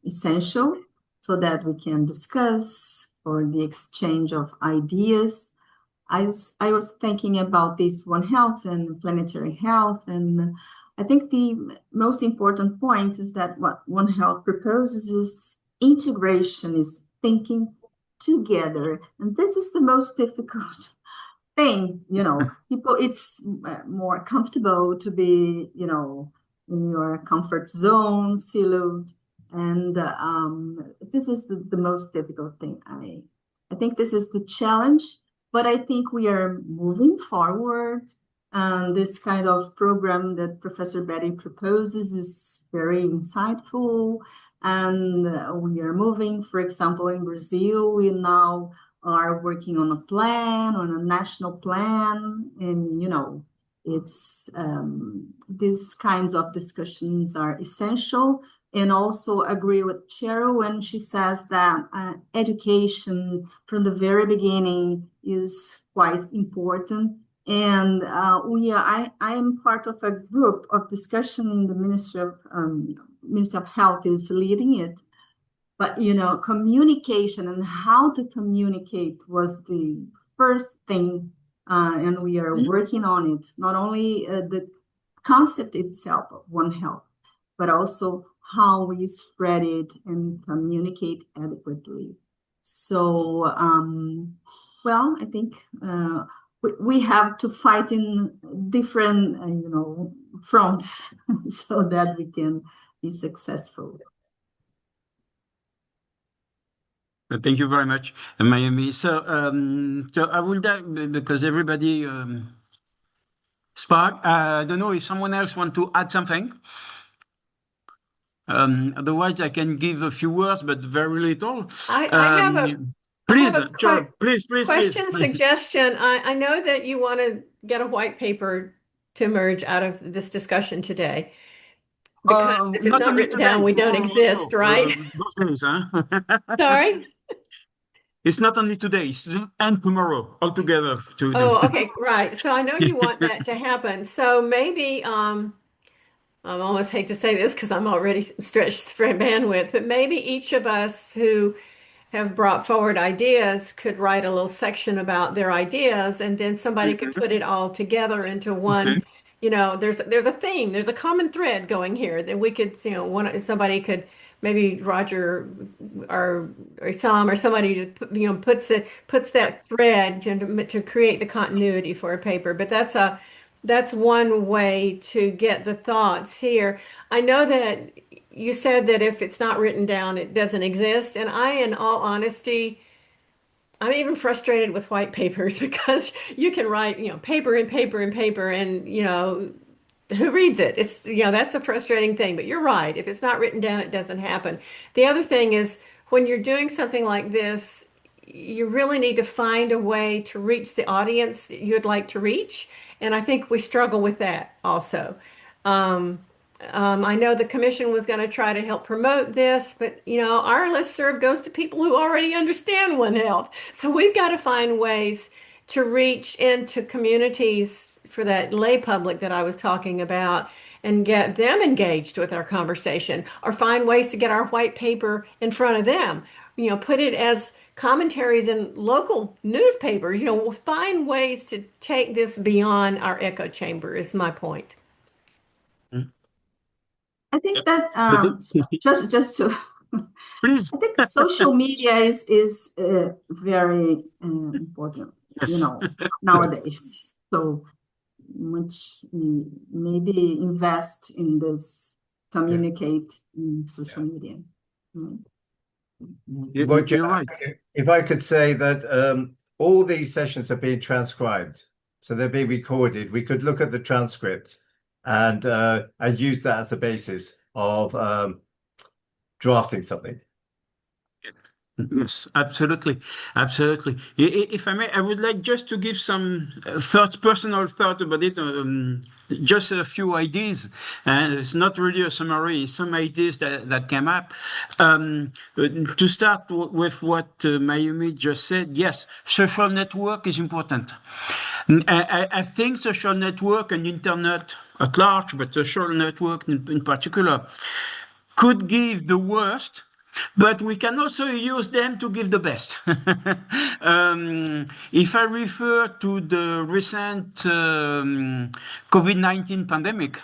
essential so that we can discuss for the exchange of ideas. I was thinking about this One Health and planetary health, and I think the most important point is that what One Health proposes is integration, is thinking together, and this is the most difficult thing. People, it's more comfortable to be, in your comfort zone, siloed, and this is the most difficult thing. I think this is the challenge, but I think we are moving forward. And this kind of program that Professor Betty proposes is very insightful, and we are moving. For example, in Brazil, we now are working on a plan, on a national plan, and it's these kinds of discussions are essential. And also agree with Cheryl when she says that education from the very beginning is quite important. And I am part of a group of discussion in the Ministry of Health is leading it. But communication and how to communicate was the first thing, and we are working on it. Not only the concept itself of One Health, but also how we spread it and communicate adequately. So, well, I think we have to fight in different, fronts so that we can be successful. Thank you very much, Mayumi. So I will, because everybody spoke. I don't know if someone else want to add something. Otherwise, I can give a few words, but very little. I have a please. Question, suggestion. I know that you want to get a white paper to emerge out of this discussion today. Because if it's not written down, we don't exist, right? Both days, huh? Sorry? It's not only today, it's today and tomorrow, all together. Oh, okay, right. So I know you want that to happen. So maybe, I almost hate to say this because I'm already stretched for bandwidth, but maybe each of us who have brought forward ideas could write a little section about their ideas, and then somebody could put it all together into one. There's a theme, there's a common thread going here that we could, somebody could, maybe Roger or Sam or somebody, puts that thread to create the continuity for a paper. But that's one way to get the thoughts here. I know that you said that if it's not written down, it doesn't exist. And in all honesty, I'm even frustrated with white papers because you can write, paper and paper and paper, and, who reads it? It's, that's a frustrating thing, but you're right. If it's not written down, it doesn't happen. The other thing is when you're doing something like this, you really need to find a way to reach the audience that you'd like to reach. And I think we struggle with that also. I know the commission was going to try to help promote this, but our listserv goes to people who already understand One Health. So we've got to find ways to reach into communities for that lay public that I was talking about and get them engaged with our conversation, or find ways to get our white paper in front of them. Put it as commentaries in local newspapers. We'll find ways to take this beyond our echo chamber is my point. I think that just to Please. I think social media is very important, Yes. nowadays. So much maybe invest in this, communicate in social media. Roger, You're right. if I could say that all these sessions are being transcribed, so they're being recorded. We could look at the transcripts and use that as a basis of drafting something. Yes, absolutely. Absolutely. If I may, I would like just to give some personal thought about it, just a few ideas. It's not really a summary, some ideas that came up. To start with what Mayumi just said, yes, social network is important. I think social network and internet at large, but social network in particular, could give the worst, but we can also use them to give the best. If I refer to the recent COVID-19 pandemic,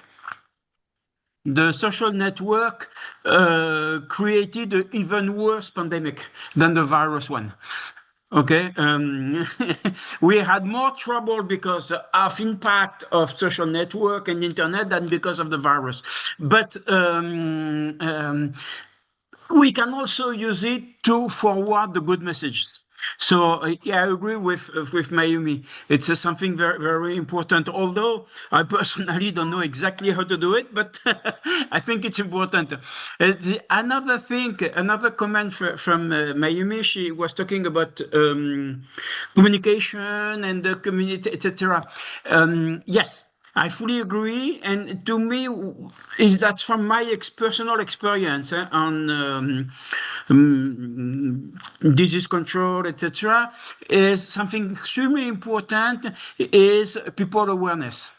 the social network created an even worse pandemic than the virus one. Okay, we had more trouble because of impact of social network and internet than because of the virus. But we can also use it to forward the good messages. So yeah, I agree with Mayumi. It's something very, very important. Although I personally don't know exactly how to do it, but I think it's important. Another thing, another comment from Mayumi, she was talking about communication and the community, etc. Yes. I fully agree, and to me, is that from my personal experience on disease control, etc., is something extremely important is people awareness.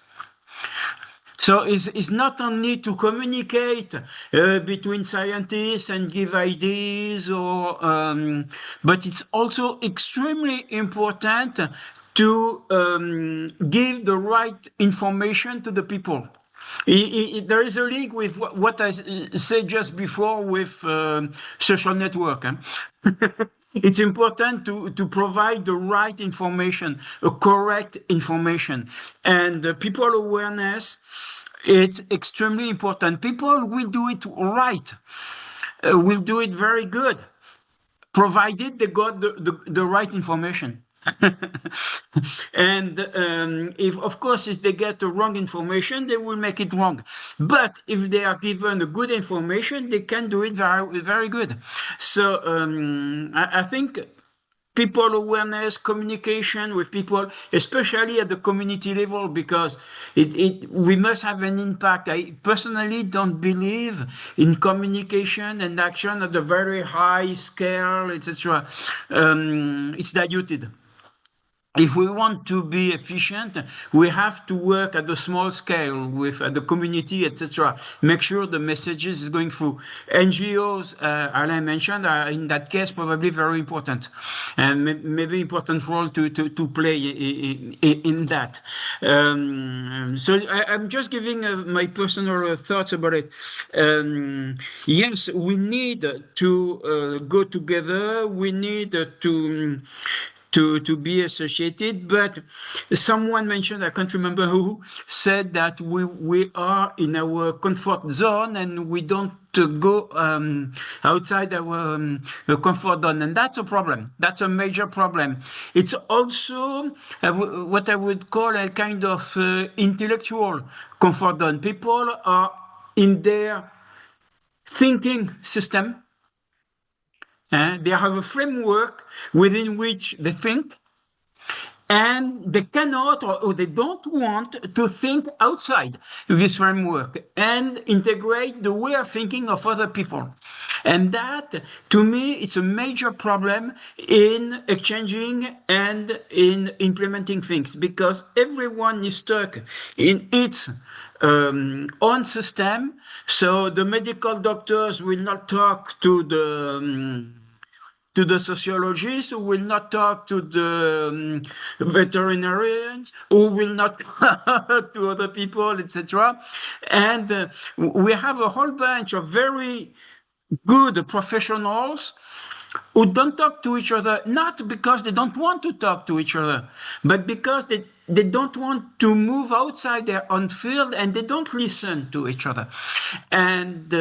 So it's not only to communicate between scientists and give ideas, but it's also extremely important to give the right information to the people. There is a link with what I said just before with social network. It's important to provide the right information, a correct information, and people awareness. It's extremely important. People will do it right, will do it very good, provided they got the right information. And if, of course, if they get the wrong information, they will make it wrong. But if they are given the good information, they can do it very, very good. So I think people awareness, communication with people, especially at the community level, because we must have an impact. I personally don't believe in communication and action at a very high scale, etc. It's diluted. If we want to be efficient, we have to work at a small scale with the community, etc. Make sure the messages is going through. NGOs, Alain mentioned, are in that case probably very important, and maybe important role to play in that. So I'm just giving my personal thoughts about it. Yes, we need to go together. We need to be associated, but someone mentioned, I can't remember who, said that we are in our comfort zone and we don't go outside our comfort zone, and that's a problem. That's a major problem. It's also what I would call a kind of intellectual comfort zone. People are in their thinking system. They have a framework within which they think, and they cannot or they don't want to think outside this framework and integrate the way of thinking of other people. And that, to me, is a major problem in exchanging and in implementing things, because everyone is stuck in its own system. So the medical doctors will not talk to the sociologists, who will not talk to the veterinarians, who will not talk to other people, etc. And we have a whole bunch of very good professionals who don't talk to each other, not because they don't want to talk to each other, but because they don't want to move outside their own field and they don't listen to each other. And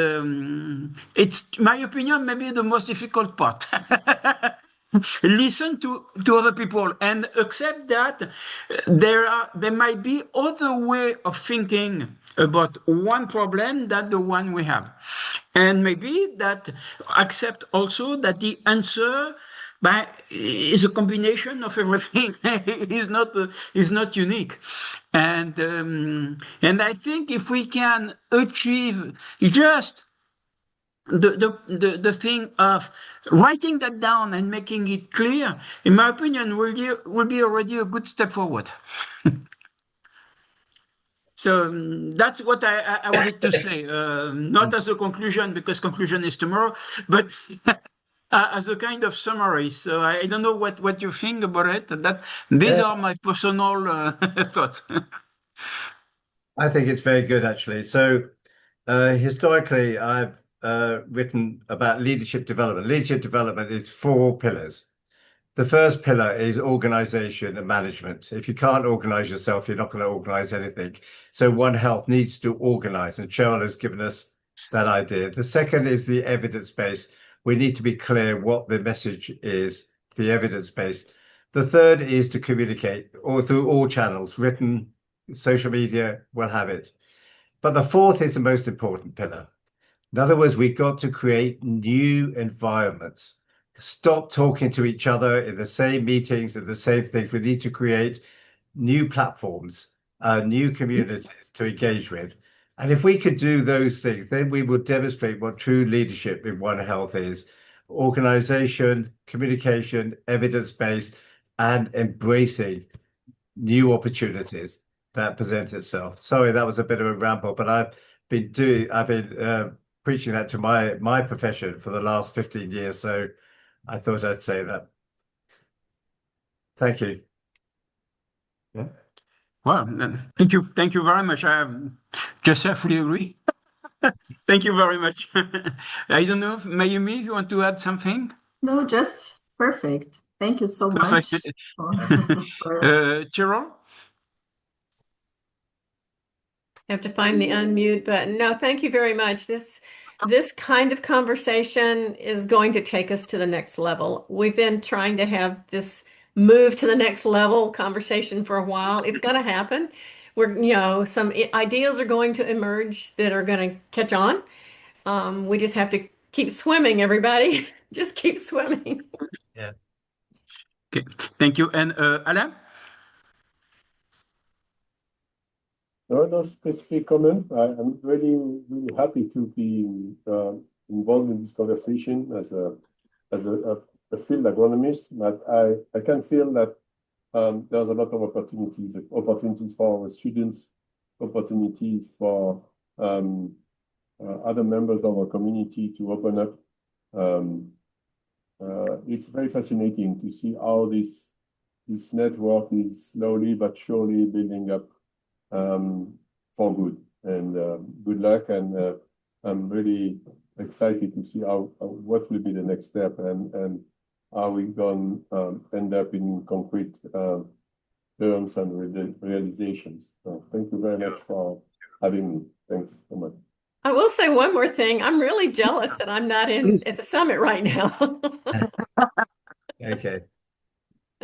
it's, my opinion, maybe the most difficult part. Listen to other people and accept that there might be other way of thinking about one problem than the one we have, and maybe that accept also that the answer is a combination of everything. is not unique, and I think if we can achieve just the thing of writing that down and making it clear, in my opinion, will be already a good step forward. So that's what I wanted to say, not as a conclusion, because conclusion is tomorrow, but as a kind of summary. So I don't know what you think about it. These are my personal thoughts. I think it's very good, actually. So historically, I've written about leadership development. Leadership development is 4 pillars. The first pillar is organization and management. If you can't organize yourself, you're not going to organize anything. So One Health needs to organize, and Cheryl has given us that idea. The second is the evidence base. We need to be clear what the message is, the evidence base. The third is to communicate through all channels, written, social media, we'll have it. But the fourth is the most important pillar. In other words, we've got to create new environments. Stop talking to each other in the same meetings and the same things. We need to create new platforms, new communities to engage with. And if we could do those things, then we will demonstrate what true leadership in One Health is. Organization, communication, evidence-based, and embracing new opportunities that present itself. Sorry, that was a bit of a ramble, but I've been preaching that to my profession for the last 15 years. So I thought I'd say that. Thank you. Yeah. Well, thank you very much. I fully agree. Thank you very much. I don't know, Mayumi, if you want to add something? No, just perfect. Thank you so much. Perfect. Cheryl? I have to find the unmute button. No, thank you very much. This kind of conversation is going to take us to the next level. We've been trying to have this move to the next level conversation for a while. It's going to happen. Some ideas are going to emerge that are going to catch on. We just have to keep swimming, everybody. Just keep swimming. Yeah. Okay. Thank you. And Alain? No specific comment. I'm really, really happy to be involved in this conversation as a field agronomist. But I can feel that there's a lot of opportunities for our students, opportunities for other members of our community to open up. It's very fascinating to see how this network is slowly but surely building up for good. And good luck. And I'm really excited to see what will be the next step and how we can end up in concrete terms and realizations. So thank you very much for having me. Thanks so much. I will say one more thing. I'm really jealous that I'm not at the summit right now. Okay.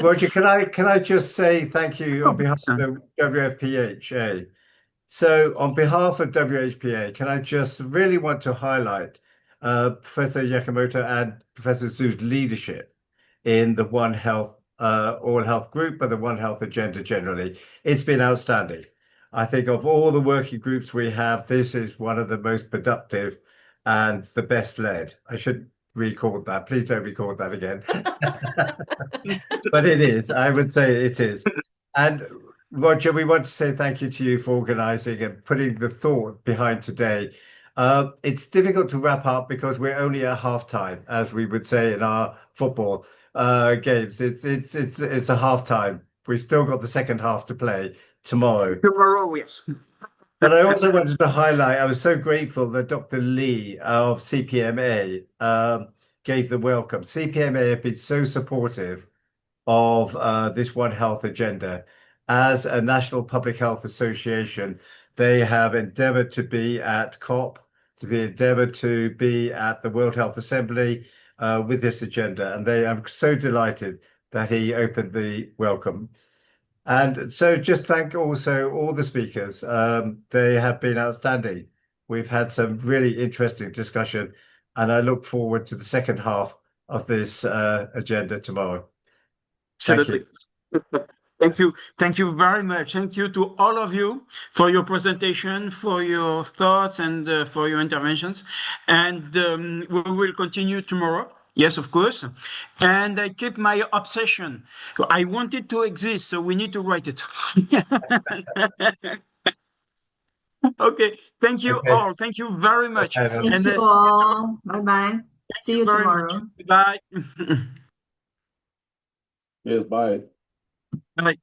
Roger, can I just say thank you on behalf of the WFPHA? So on behalf of WHPA, can I just really want to highlight Professor Yakamoto and Professor Zhu's leadership in the One Health, All Health group, and the One Health agenda generally. It's been outstanding. I think of all the working groups we have, this is one of the most productive and the best led. I should record that. Please don't record that again. But it is. I would say it is. And Roger, we want to say thank you to you for organizing and putting the thought behind today. It's difficult to wrap up because we're only at halftime, as we would say in our football games. It's a halftime. We've still got the second half to play tomorrow. Tomorrow, yes. But I also wanted to highlight, I was so grateful that Dr. Lee of CPMA gave the welcome. CPMA have been so supportive of this One Health agenda. As a National Public Health Association, they have endeavored to be at COP, endeavored to be at the World Health Assembly with this agenda. And I'm so delighted that he opened the welcome. And so just thank also all the speakers. They have been outstanding. We've had some really interesting discussion, and I look forward to the second half of this agenda tomorrow. Thank you. Thank you. Thank you very much. Thank you to all of you for your presentation, for your thoughts, and for your interventions. And we will continue tomorrow. Yes, of course. And I keep my obsession. I want it to exist, so we need to write it. Okay. Thank you all. Thank you very much. Thank you all. Bye-bye. See you tomorrow. Bye. Yes, bye. Bye.